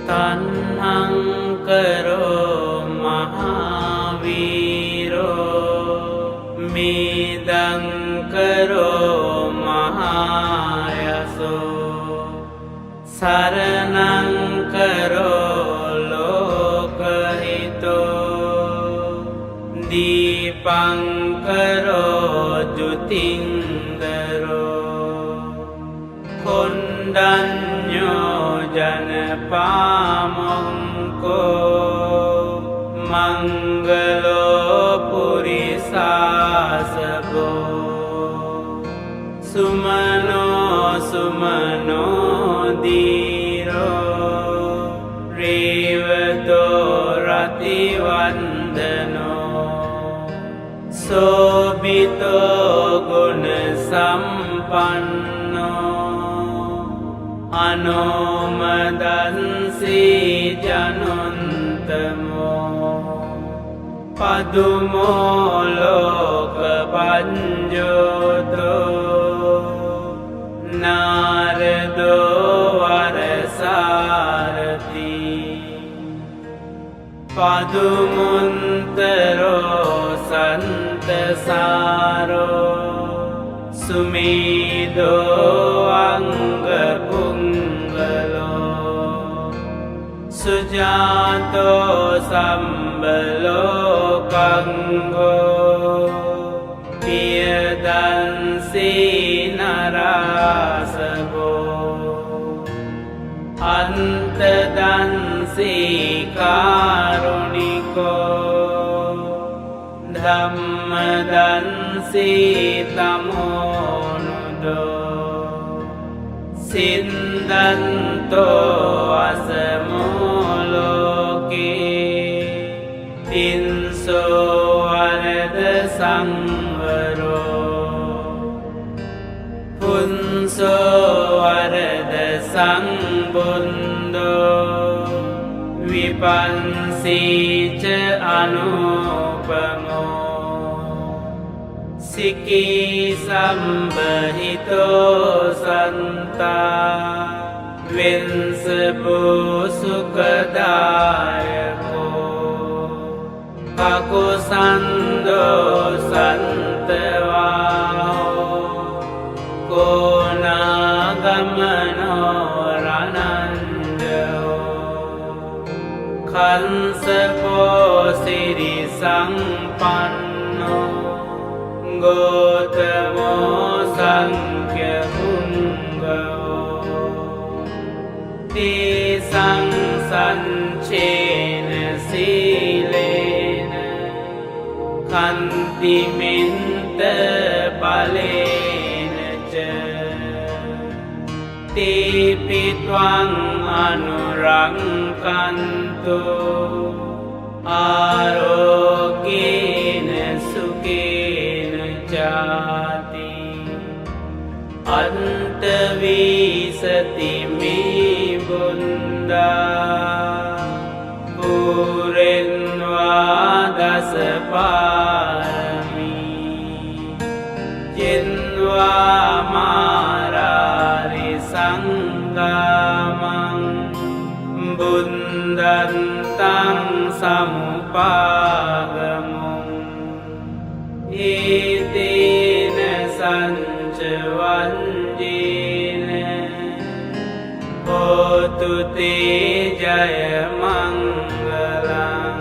තණ්හං කරෝ මහාවීරෝ මේදං කරෝ මහායසෝ සරණං කරෝ ලෝකහිතෝ දීපං කරෝ ජුතින්දරෝ කොණ්ඩඤ්ඤෝ ජනපාමොංකෝ මංගලෝ පුරිසාසබෝ සුමනෝ සුමනෝ දීරෝ වන්දනෝ සෝබිතෝ ගුණ සම්පන්නෝ අනෝමදන්සී ජනුන්තමෝ පදුමෝ ලෝක පඤ්ජෝතෝ නාරදෝ වරසාරති පදුමුන්තරෝ සන්තසාරෝ සුමේදෝ අංගපුංගලෝ සුජාතෝ සම්බලෝකංගෝ පියදන්සී නරාසගෝ අන්තදන්සී කාරුණිකෝ ධම්මදන්සී තමෝනුදෝ සින්දන්තෝ අසමෝලෝකේ තින්සෝ වරද සංවරෝ පුන්සෝ වරද සංබුන්දෝ විපන්සීච අනුපමෝ සිකී සම්බහිතෝ සන්තා වින්සබෝ සුකදායකෝ කකුසන්දෝ සන්තවාහෝ කෝනාගමනෝ රනන්දෝ කංසපෝ සිරි සංපන්නෝ ගෝතමෝ සංඛ්‍ය පුංගෝ තේසං සංචේන සීලේන කන්තිමින්ත බලේන ච තේපිත්වං අනුරංකන්තෝ ආරෝග්‍යේන සුකේන ජාති අන්තවීසති මේ බුන්දා පුරෙන්වා දසපාරමී ජෙන්වා මාරාරි සංගාමං බුන්දන්තං සමුපාගමුං ඒතේන සංචවන්ජේන හෝතු තේ ජය මංගලං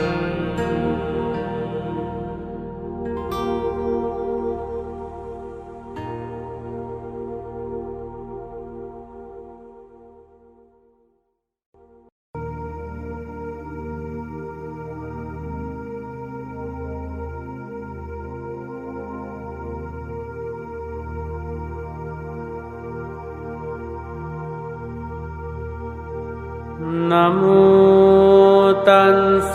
නමෝතන්ස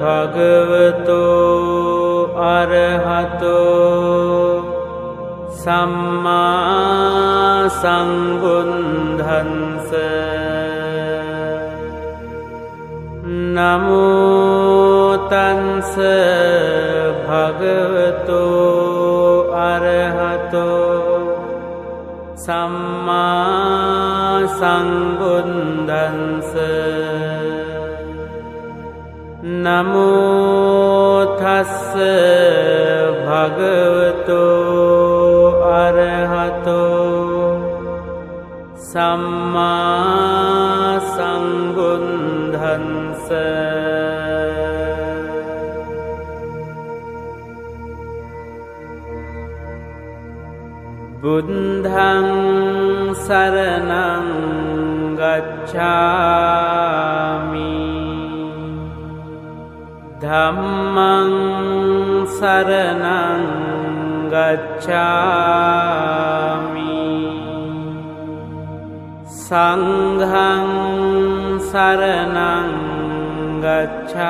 භගවතෝ අරහතෝ සම්මා සම්බුද්ධංස නමෝතන්ස භගවතෝ අරහතෝ සම්මා සම්බුද්ධංස නමෝ තස්ස භගවතෝ අරහතෝ සම්මා සම්බුද්ධංස බුද්ධං සරණං ගච්ඡාමි ධම්මං සරණං ගච්ඡාමි සංඝං සරණං गच्छामि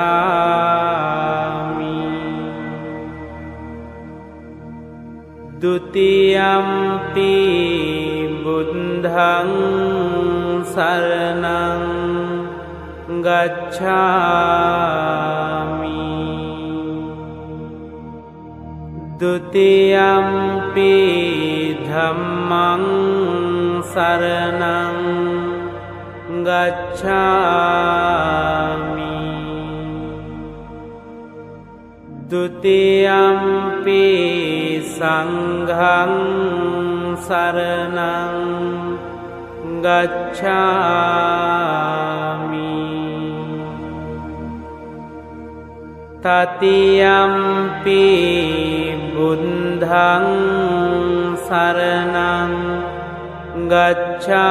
द्वितीयम्पि बुद्धं शरणं गच्छामि द्वितीयम्पि धम्मं शरणं गच्छामि द्वितीयम्पि संघं शरणं गच्छामि तृतीयम्पि बुद्धं शरणं गच्छामि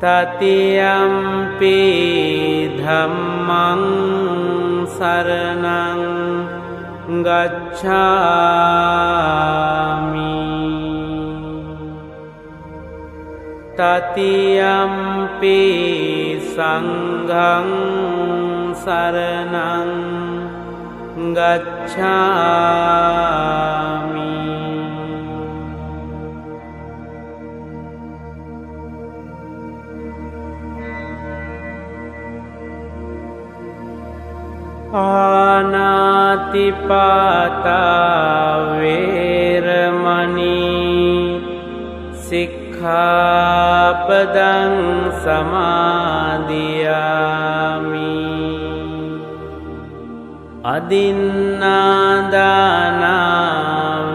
तृतीयम्पि धम्मं शरणं गच्छामि तृतीयम्पि संघं शरणं गच्छामि आनातिपाता वेरमणि सिक्खापदं समादियामि अदिन्नादाना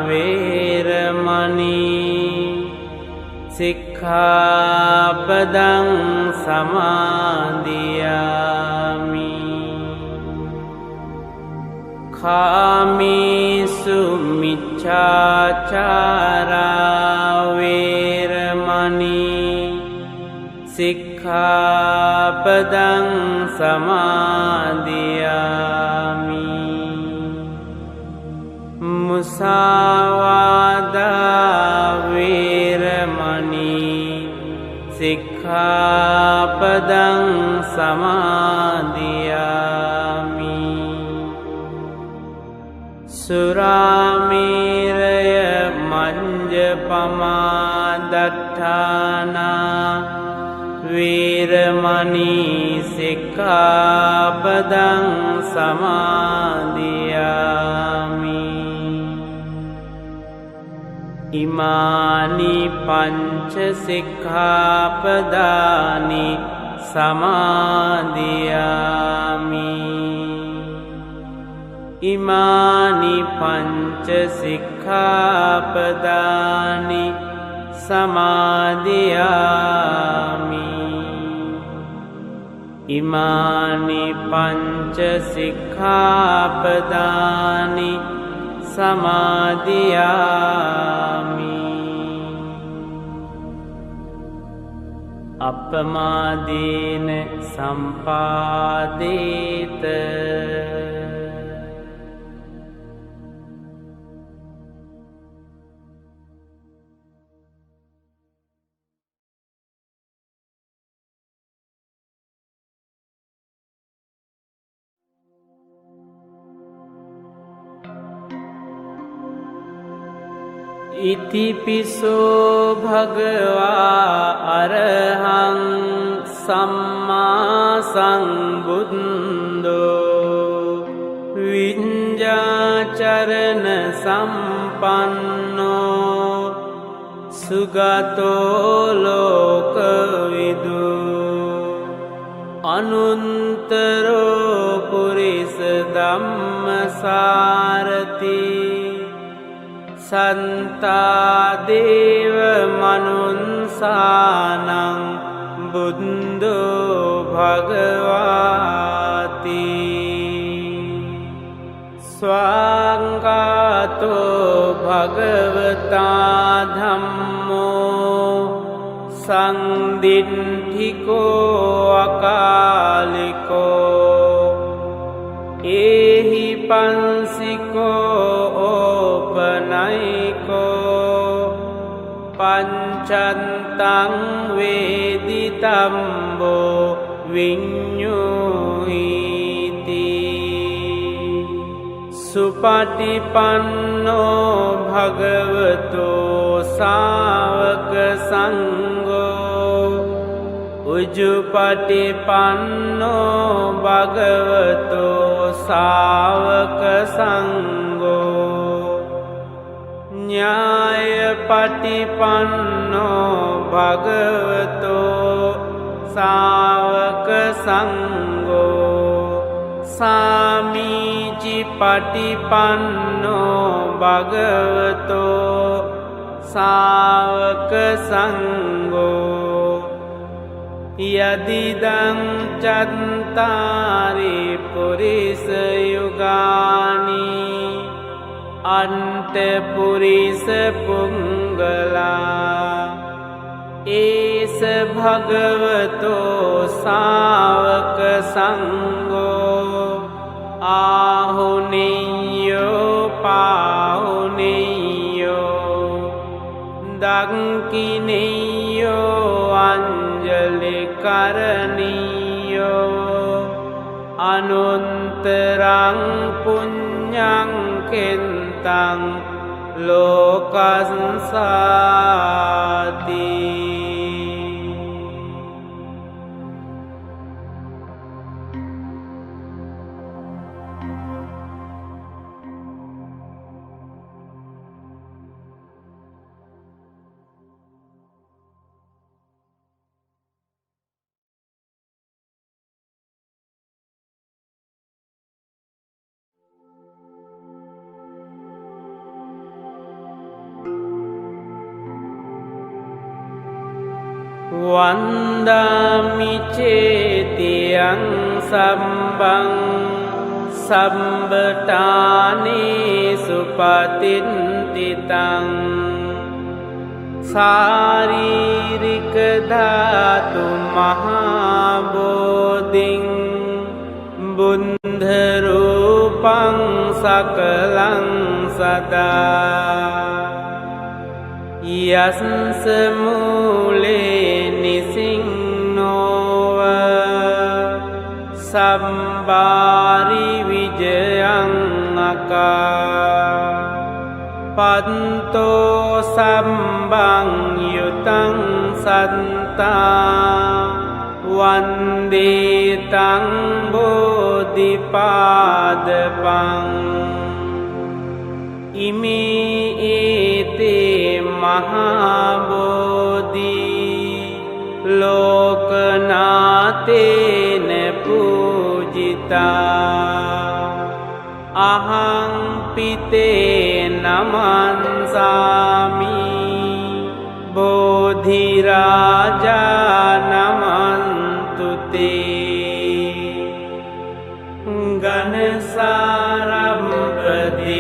वेरमणि सिक्खापदं समादियामि कामेषु मिच्छाचारा वेरमणि सिक्खापदं समादियामि मुसावादा वेरमणि सिक्खापदं समादियामि सुरामेरय मञ्जपमादट्ठाना वेरमणि सिक्खापदं समादियामि इमानि पञ्च सिक्खापदानि समादियामि इमानि पञ्च सिक्खापदानि समादियामि इमानि पञ्च सिक्खापदानि समादियामि अपमादेन सम्पादेत इतिपिसो भगवा अरहं सम्मा संबुद्धो विඤ्ඤाचरण संपन्नो सुगतो लोकविदु अनुत्तरो पुरिस धम्मसारथि संता देव मनुन्सानं बुद्धो भगवाति स्वांगातो भगवता धम्मो संदिठिको अकालिको एहि पंसिको ओपनयिको पंच චන්තං වේදිතම්බෝ විඤ්ඤුහිති සුපටිපන්නෝ භගවතෝ සාවක සංඝෝ උජුපටිපන්නෝ භගවතෝ සාවක සංඝෝ ඤායපටිපන්නෝ භගවතෝ සාවක සංඝෝ සාමීචි පටිපන්නෝ භගවතෝ සාවක සංඝෝ යදිදං චත්තාරි පුරිස යුගානි අන්ත පුරිස පුංගලා ඒස භගවතෝ සාවක සංඝෝ ආහුනියෝ පාහුනියෝ දක්ඛිනියෝ අංජලි කරණියෝ අනුන්තරං පුඤ්ඤං කෙන්තං ලෝකස්සාති වන්දාමි චේතියං සම්බං සම්බටානේසු පතින්තිතං සාරීරික ධාතු මහා බෝධින් බුද්ධ රූපං සකලං සදා යස්ස මූලේ නිසින්නෝව සම්බාරි විජයං අකා පන්තෝ සම්බං යුතං සත්තා වන්දේතං බෝධිපාදපං ඉමේ ඒතේ මහා බෝධි ලෝකනාතේන පූජිතා අහං පිතේ නමන්සාමි බෝධි රාජා නමන්තුතේ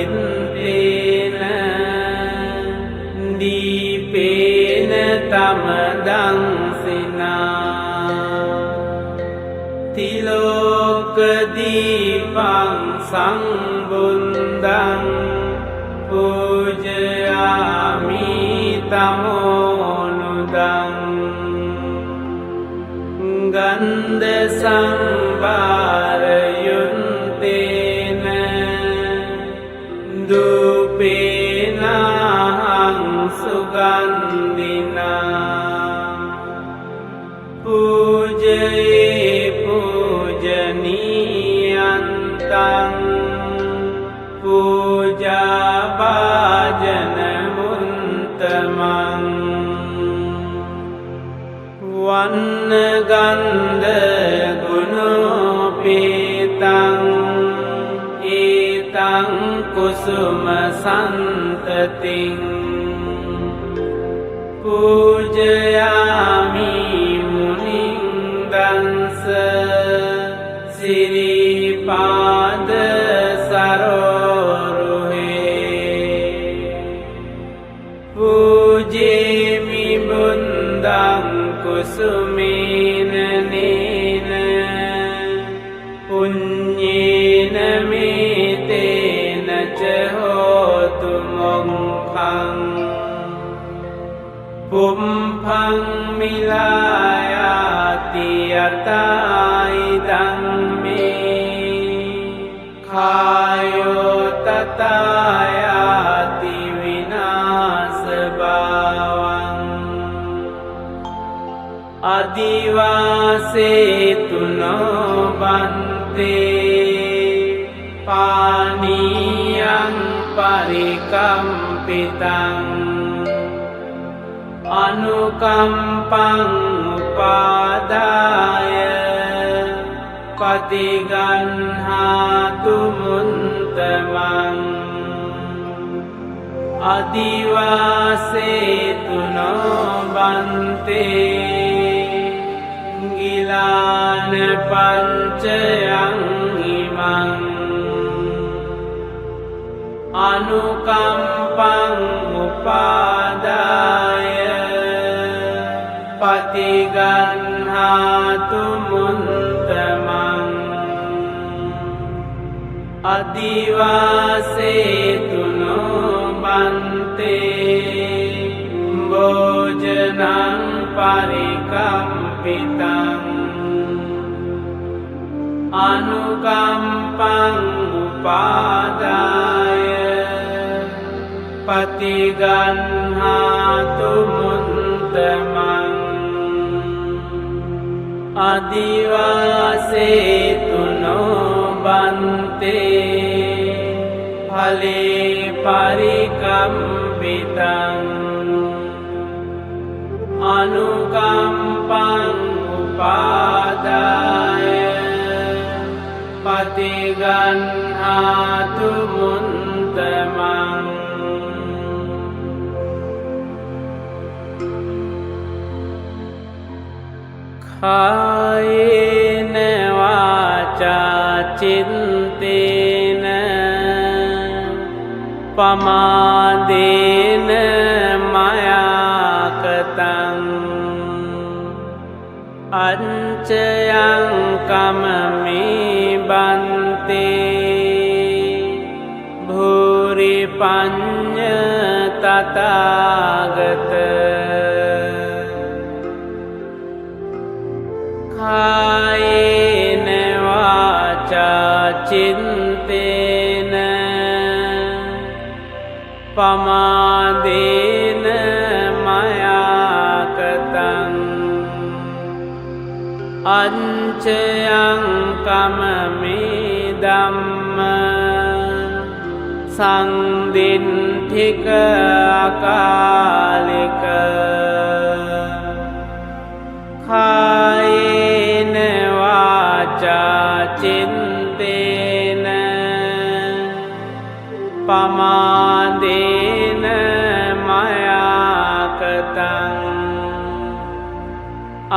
ගනසාරම්පදින්තේන දීපේන තමදංසිනා තිලෝක දීපං සංබුන්දං පූජයාමි තමෝනුදං ගන්ධ සම්භාරයුත්තේන දූපේනහං සුගන්ධිනා පූජයේ පූජනීයන්තං පූජා භාජන මුන්තමං වන්න ගන්ධ ගුණෝපේතං ඒතං කුසුම සන්තතින් පූජයාමි මුනින්දංස සිරිපාද සරෝරුහේ පූජේමි බුන්දං කුසුමේන නේන පුඤ්ඤේන මේතේන ච හෝතු මොක්ඛං පුම්පං මිලායාති යතයිදං මේ කායෝ තතයාති විනාස භාවං අදිවාසේතුනෝ බන්තේ පානියං පරිකම්පිතං අනුකම්පං උපාදාය පටිගන්හාතු මුන්තමං අදිවාසේතුනෝ බන්තේ ගිලාන පංචයං ඉමං අනුකම්පං උපාදාය පටිගන්හාතු මුන්තමං අදිවාසේතුනෝ බන්තේ භෝජනං පරිකම්පිතං අනුකම්පං උපාදාය පටිගන්හාතු මුන්තමං අදිවාසේතුනෝ බන්තේ ඵලේ පරිකම්පිතං අනුකම්පං උපාදාය පටිගන්හාතු මුන්තමං කායේන වාචා චින්තේන පමාදේන මයාකතං අංචයං කමමේ බන්තේ භූරි පඤ්ඤ තථාගත කායේන වාචා චින්තේන පමාදේන මයාකතං අංචයං කමමේ ධම්ම සංදින්ඨික අකාලික කායේන වාචා චින්තේන පමාදේන මයාකතං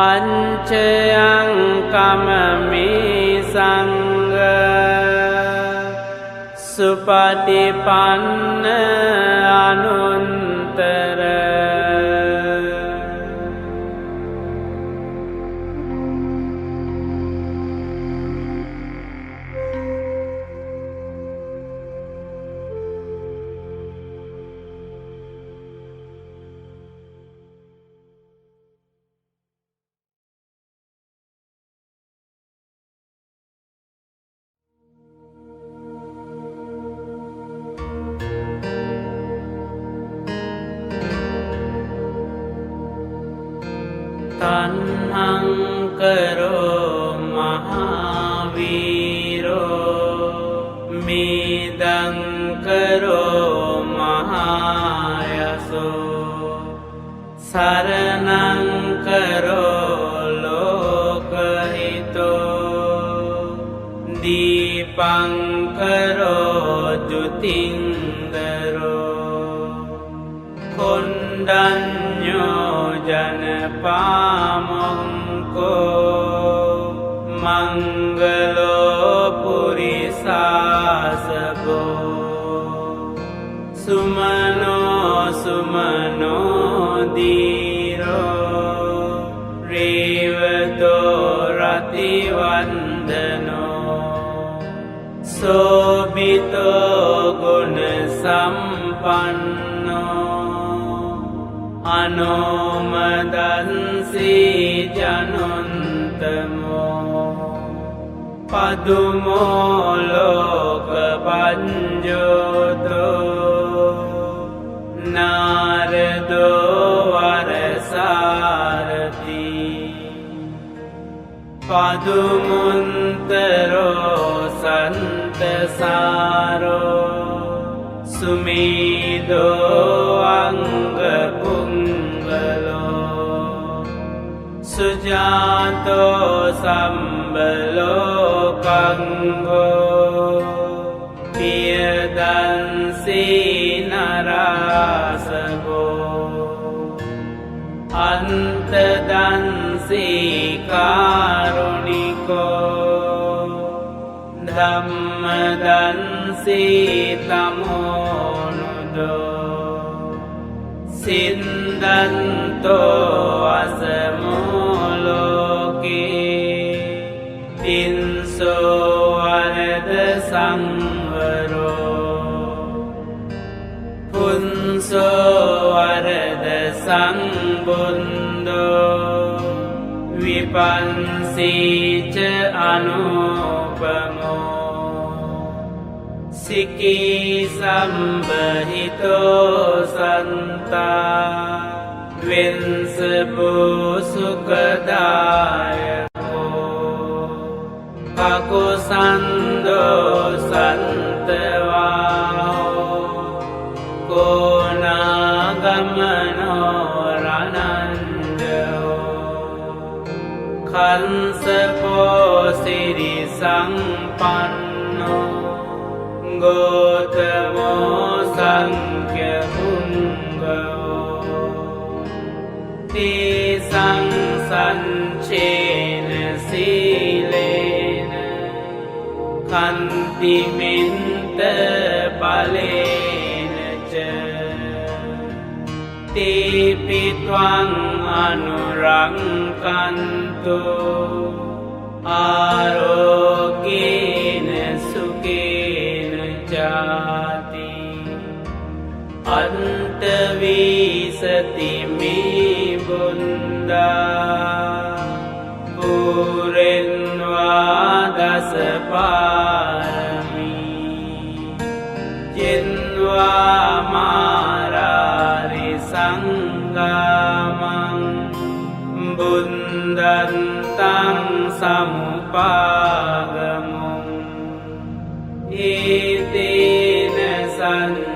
අංචයං කමමේ සංඝ සුපටිපන්න අනුත්තර තණ්හං කරෝ මහාවීරෝ මේදං කරෝ මහායසෝ සරණං කරෝ ලෝකහිතෝ දීපං කරෝ ජුතින්දරෝ කොණ්ඩඤ්ඤෝ ජනපාමොංකෝ මංගලෝ පුරිසාසබෝ සුමනෝ සුමනෝ දීරෝ රේවතෝ රතිවන්දනෝ සෝබිතෝ ගුණ සම්පන්නෝ අනෝමදන්සී ජනුන්තමෝ පදුමෝ ලෝක පංජෝතෝ නාරදෝ වරසාරති පදුමුන්තරෝ සන්තසාරෝ සුමීදෝ අංගපුංගලෝ සුජාතෝ සම්බලෝකංගෝ පියදන්සී නරාසගෝ අන්තදන්සී කාරුණිකෝ ධම්මදන්සී තමෝනුදෝ සින්දන්තෝ අසමෝලෝකේ තින්සෝ වරද සංවරෝ පුන්සෝ වරද සංබුන්දෝ විපන්සීච අනුපමෝ සිකී සම්බහිතෝ සන්තා වින්සපෝ සුකදායකෝ කකුසන්දෝ සන්තවාහෝ කෝනාගමනෝ රනන්දෝ කංසපෝ සිරි සංපන්නෝ ගෝතමෝ සංඛ්‍ය පුංගෝ තේසං සංචේන සීලේන කන්තිමින්ත බලේන ච තේපිත්වං අනුරංකන්තු ආරෝගේන සුකේන ජාති අන්තවීසති මේ බුන්දා පුරෙන්වා දස පාරමී ජෙන්වා මාරාරි සංගාමං බුන්දන්තං සමුපාගමුං ඒතේන සංචවන්ජේන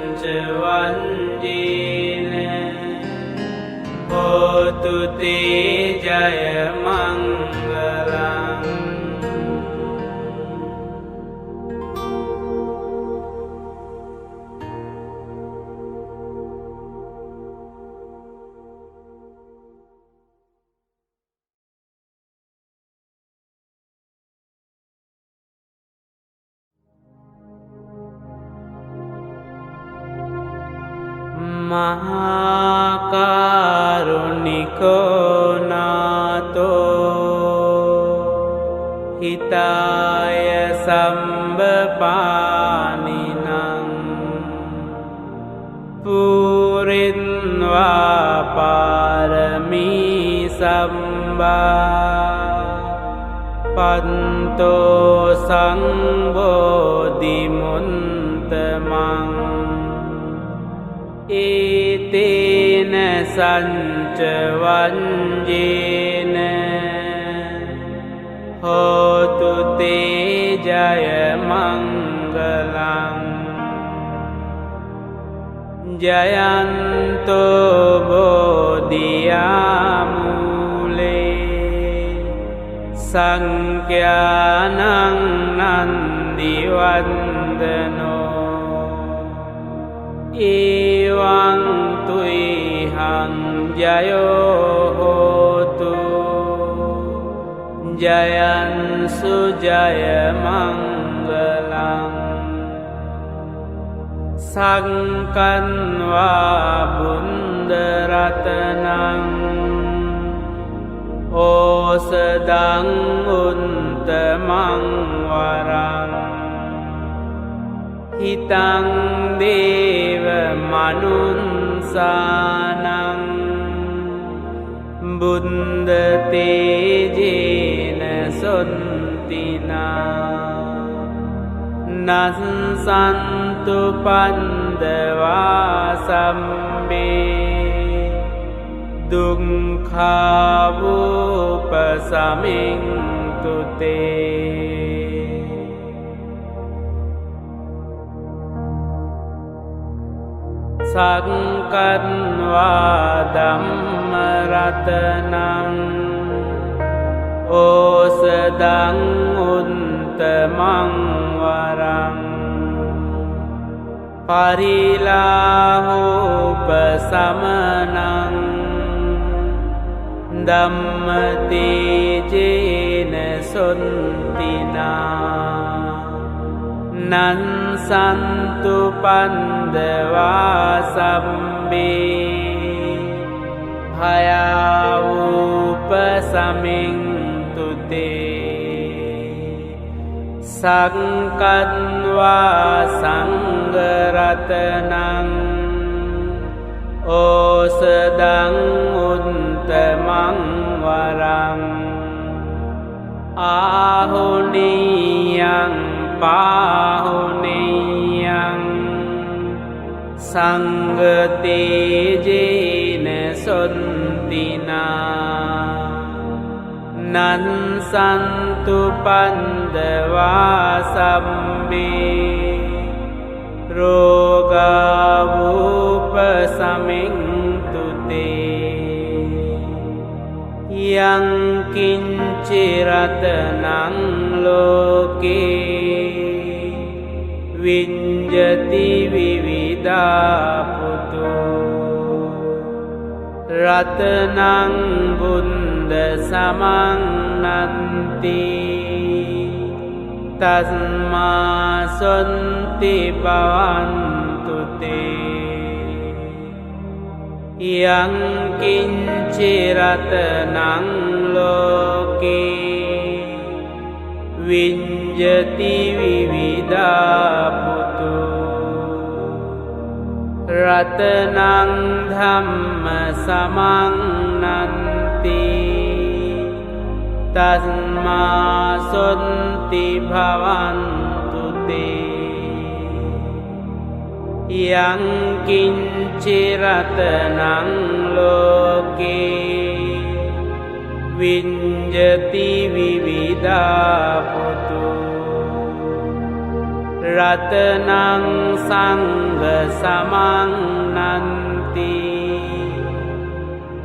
හෝතු තේ ජය මංගලං මහාකාරුණිකෝ නාතෝ හිතාය සම්බපානිනං පුරින්වා පාරමී සම්බා පන්තෝ සංබෝධිමුන්තමං ඒතේන සංචවන්ජේන හෝතු තේ ජය මංගලං ජයන්තෝ බෝධියාමූලේ සංඛ්‍යානං නන්දිවන්දනෝ ඒවං තුයිහං ජයෝ හෝතු ජයන්සු ජය මංගලං සංකන්වා බුන්දරතනං ඕසදං උන්තමං වරං හිතං දේව මනුන්සානං බුද්ධ තේජේන සොන්තිනා නස්සන්තු පන්දවා සම්බේ දුක්ඛාවෝපසමින්තු තේ සක්කන්වා ධම්ම රතනං ඕසදං උත්තමං වරං පරිලාහෝපසමනං ධම්ම තේජේන සොන්තිනා නන්සන්තු පන්දවා සම්බේ භයාවූපසමින්තු තේ සක්කන්වා සංඝරතනං ඕසදං උත්තමං වරං ආහුනියං පාහුනියං සංඝ තේජේන සොන්තිනා නන්සන්තු පන්දවා සම්බේ රෝගාවූපසමින්තු තේ යං කිංචි රතනං ලෝකේ විඤ්ජති විවිධාපුතු රතනං බුද්ධ සමන්නන්ති තස්මා සොන්ති භවන්තු තේ යං කිංචි රතනං ලෝකේ විඤ්ජති විවිධාපුතු රතනං ධම්ම සමන්නන්ති තස්මා සොන්ති භවන්තු තේ යං කිංචි රතනං ලෝකේ විඤ්ජති විවිධාපුතු රතනං සංඝ සමන්නන්ති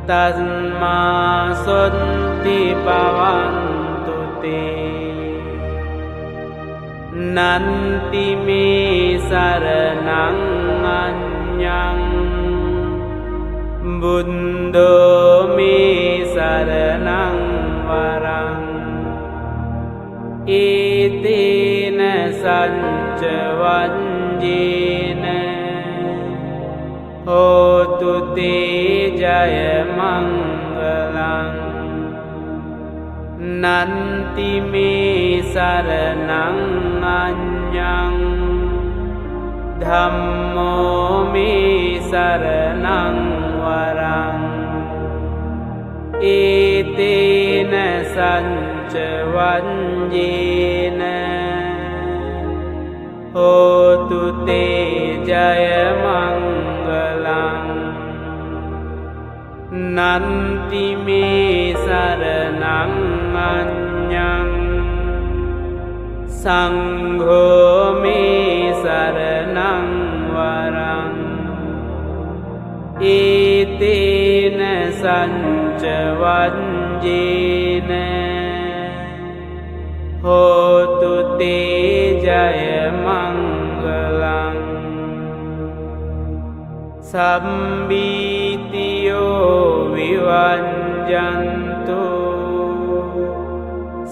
තස්මා සොන්ති භවන්තු තේ නන්ති මේ සරණං අඤ්ඤං බුද්ධෝ මේ සරණං වරං ඒතේන සච්ච වංජේන හෝතු තේ ජය මංගලං නන්ති මේ සරණං අඤ්ඤං ධම්මෝ මේ සරණං වරං ඒතේන සච්ච වංජේන හෝතු තේ ජය මංගලං නන්ති මේ සරණං අඤ්ඤං සංඝෝ මේ සරණං වරං ඒතේන සච්ච වංජේන හෝතු තේ ජය මංගලං සම්බීතියෝ විවංජන්තු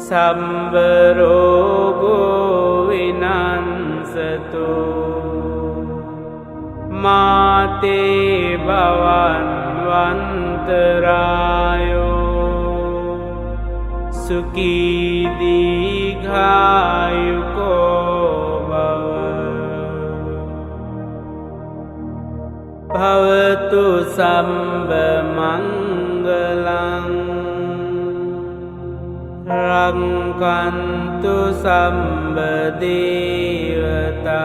සම්බ රෝගෝ විනංසතු මාතේ භවන් වන්තරායෝ සුඛී දීඝායුකෝ භව භවතු සම්බ මංගලං රක්칸තු සම්බ දේවතා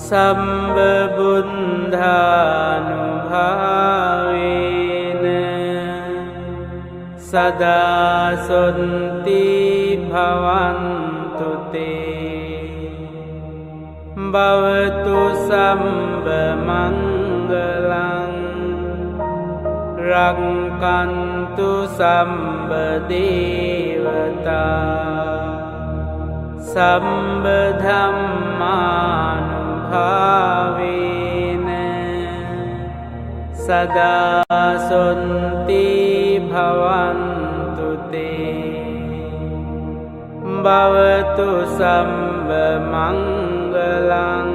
සම්බ බුද්ධානුභාවේන සදා සොන්ති භවන්තු තේ භවතු සම්බ මංගලං රක්칸තු සම්බ දේවතා සම්බ ධම්මානුභාවේන සදා සොන්ති භවන්තු තේ භවතු සම්බ මංගලං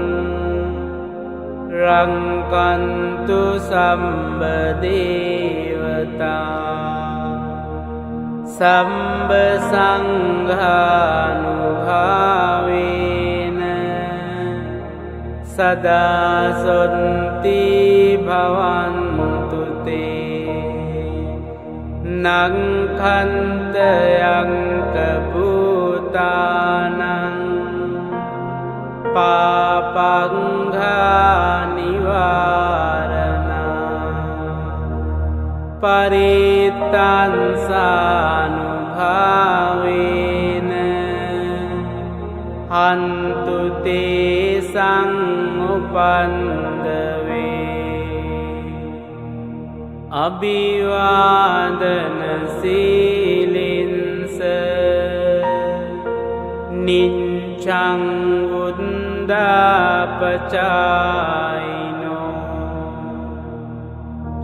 රක්칸තු සම්බ දේවතා සම්බ සංඝානුභාවේන සදා සොන්ති භවන්තු තේ නක්ඛන්ත යංක භූතානං පාපංඝා නිවාරණා පරිත්තංසානුභාවේන හන්තු තේසං උපන්දවේ අභිවාදන සීලින්ස නිච්ඡං උද්දාපචායිනෝ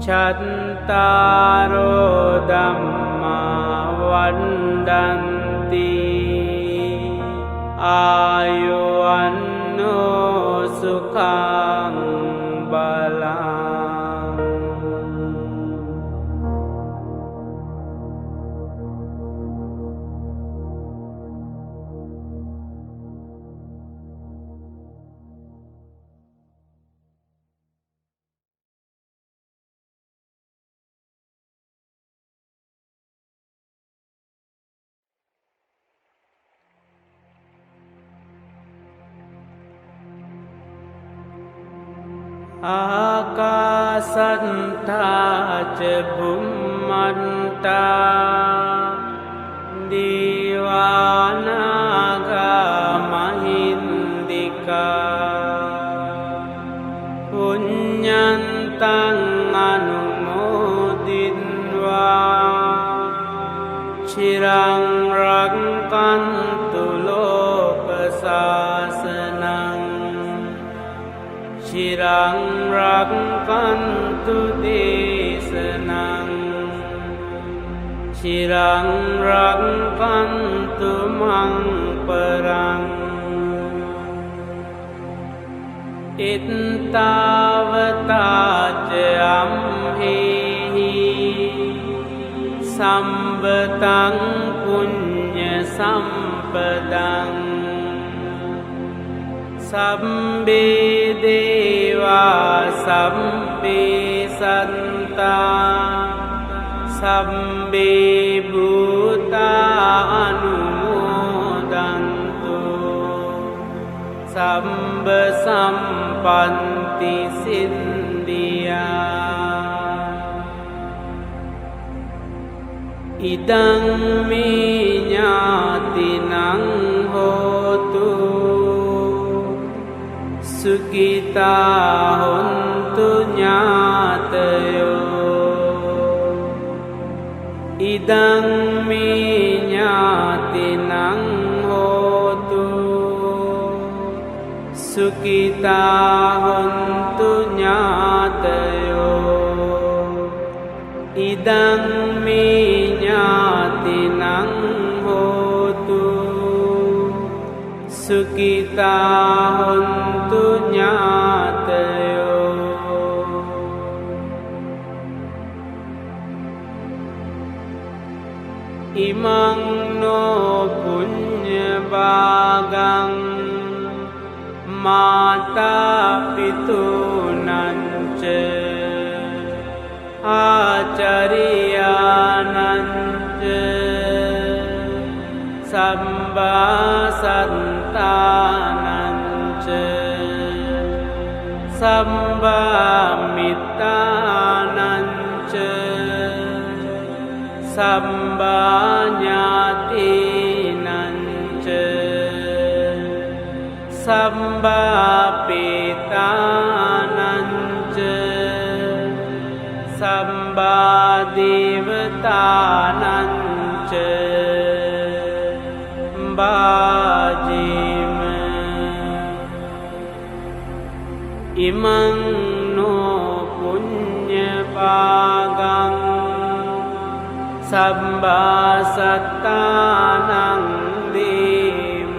චත්තාරෝ ධම්මා වණ්ඩන්ති ආයුවන්නෝ සුඛං බලං ආකාසත්තා ච බුම්මත්තා දීවානාගා මහින්దికා පුඤ්ඤන්තං අනුමෝදිත්වා චිරං රක්칸තු ලෝක සාසනං චිරං රක්칸තු දේශනං චිරං රක්칸තු මං පරං ඉත්තාවතාච අම්හෙහි සම්බතං පුඤ්ඤ සම්පදං සම්බේ දේවා සම්බේ සත්තා සම්බේ භූතා අනුමෝදන්තු සම්බ සම්පන්ති සිද්ධියා ඉදං මේ ඥාතිනං හෝතු සුඛිතා හොන්තු ඥාතයෝ ඉදං මේ ඥාතිනං හෝතු සුඛිතා හොන්තු ඥාතයෝ ඉදං මේ ඥාතිනං හෝතු සුඛිතා හොන්තු ඥාතයෝ ඉමං නෝ පුඤ්ඤ භාගං මාතා පිතුනංච ආචාර්යානංච සම්බාසත්තානංච සම්බාමිත්තානංච සම්බාඥාතිනංච සම්බාපේතානංච සම්බාදේවතානංච බාජීම ඉමං නෝ පුඤ්ඤපාගං සම්බාසත්තානං දීම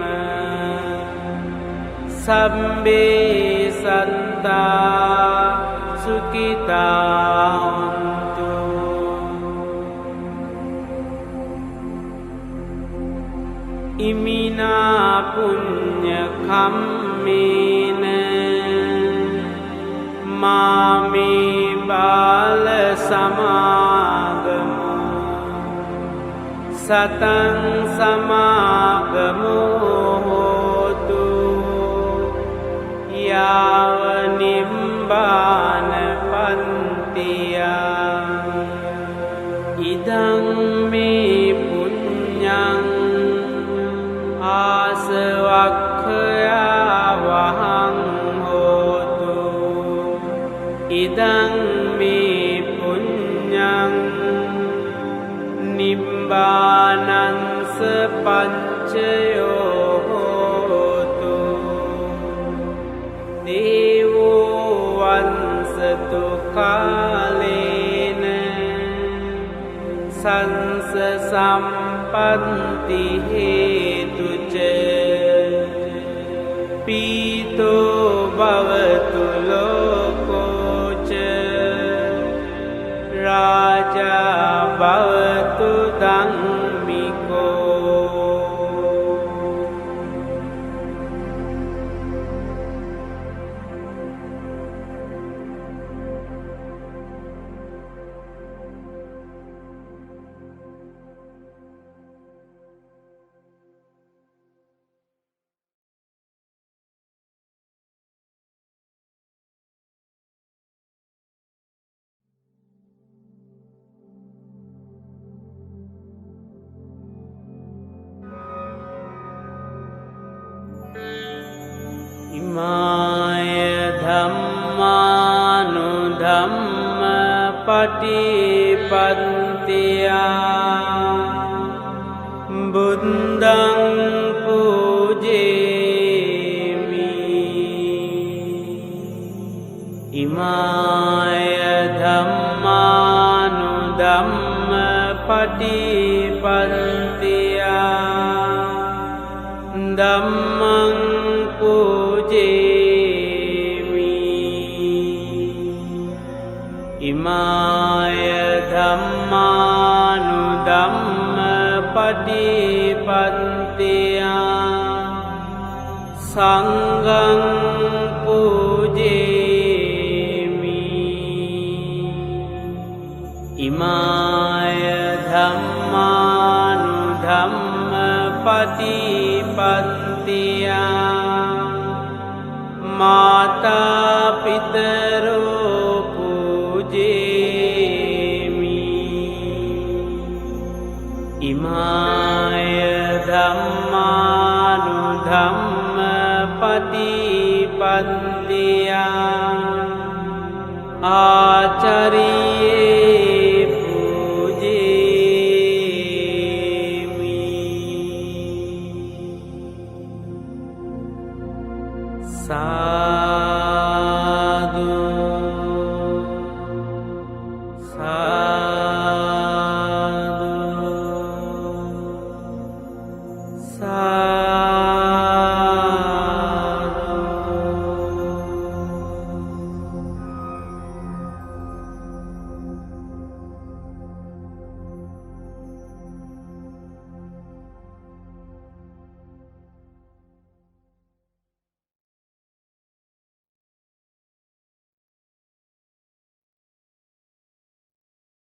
සම්බේ සත්තා සුඛිතා හොන්තු ඉමිනා පුඤ්ඤ කම්මේන මාමේ බාල සමාගමු සතං සමාගමු හෝතු යාව නිබ්බාන පන්තියා ඉදං මේ පුඤ්ඤං ආසවක්ඛයා වහං හෝතු ඉදං මේ පුඤ්ඤං නිබ්බානංස පච්චයෝ හෝතු දේවෝ වංසතු කාලේන සංස සම්පන්ති හේතුච පීතෝ භවතු ලෝකෝච රාජා භවතු ධම්මිකෝ ඉමාය ධම්මානුධම්ම පටිපන්තියා බුද්ධං පූජේමි ඉමාය ධම්මානුධම්ම පටිපන්තියා ධම්මං පූජේමි ඉමාය ධම්මානුධම්ම පටිපන්තියා සංඝං පූජේමි ඉමාය ධම්මානුධම්ම පටිපන්තියා මාතා පිතරෝ පූජේමි ඉමාය ධම්මානුධම්ම පටිපන්තියා ආචාරියේ පූජේමි සාදු සාදු සාදු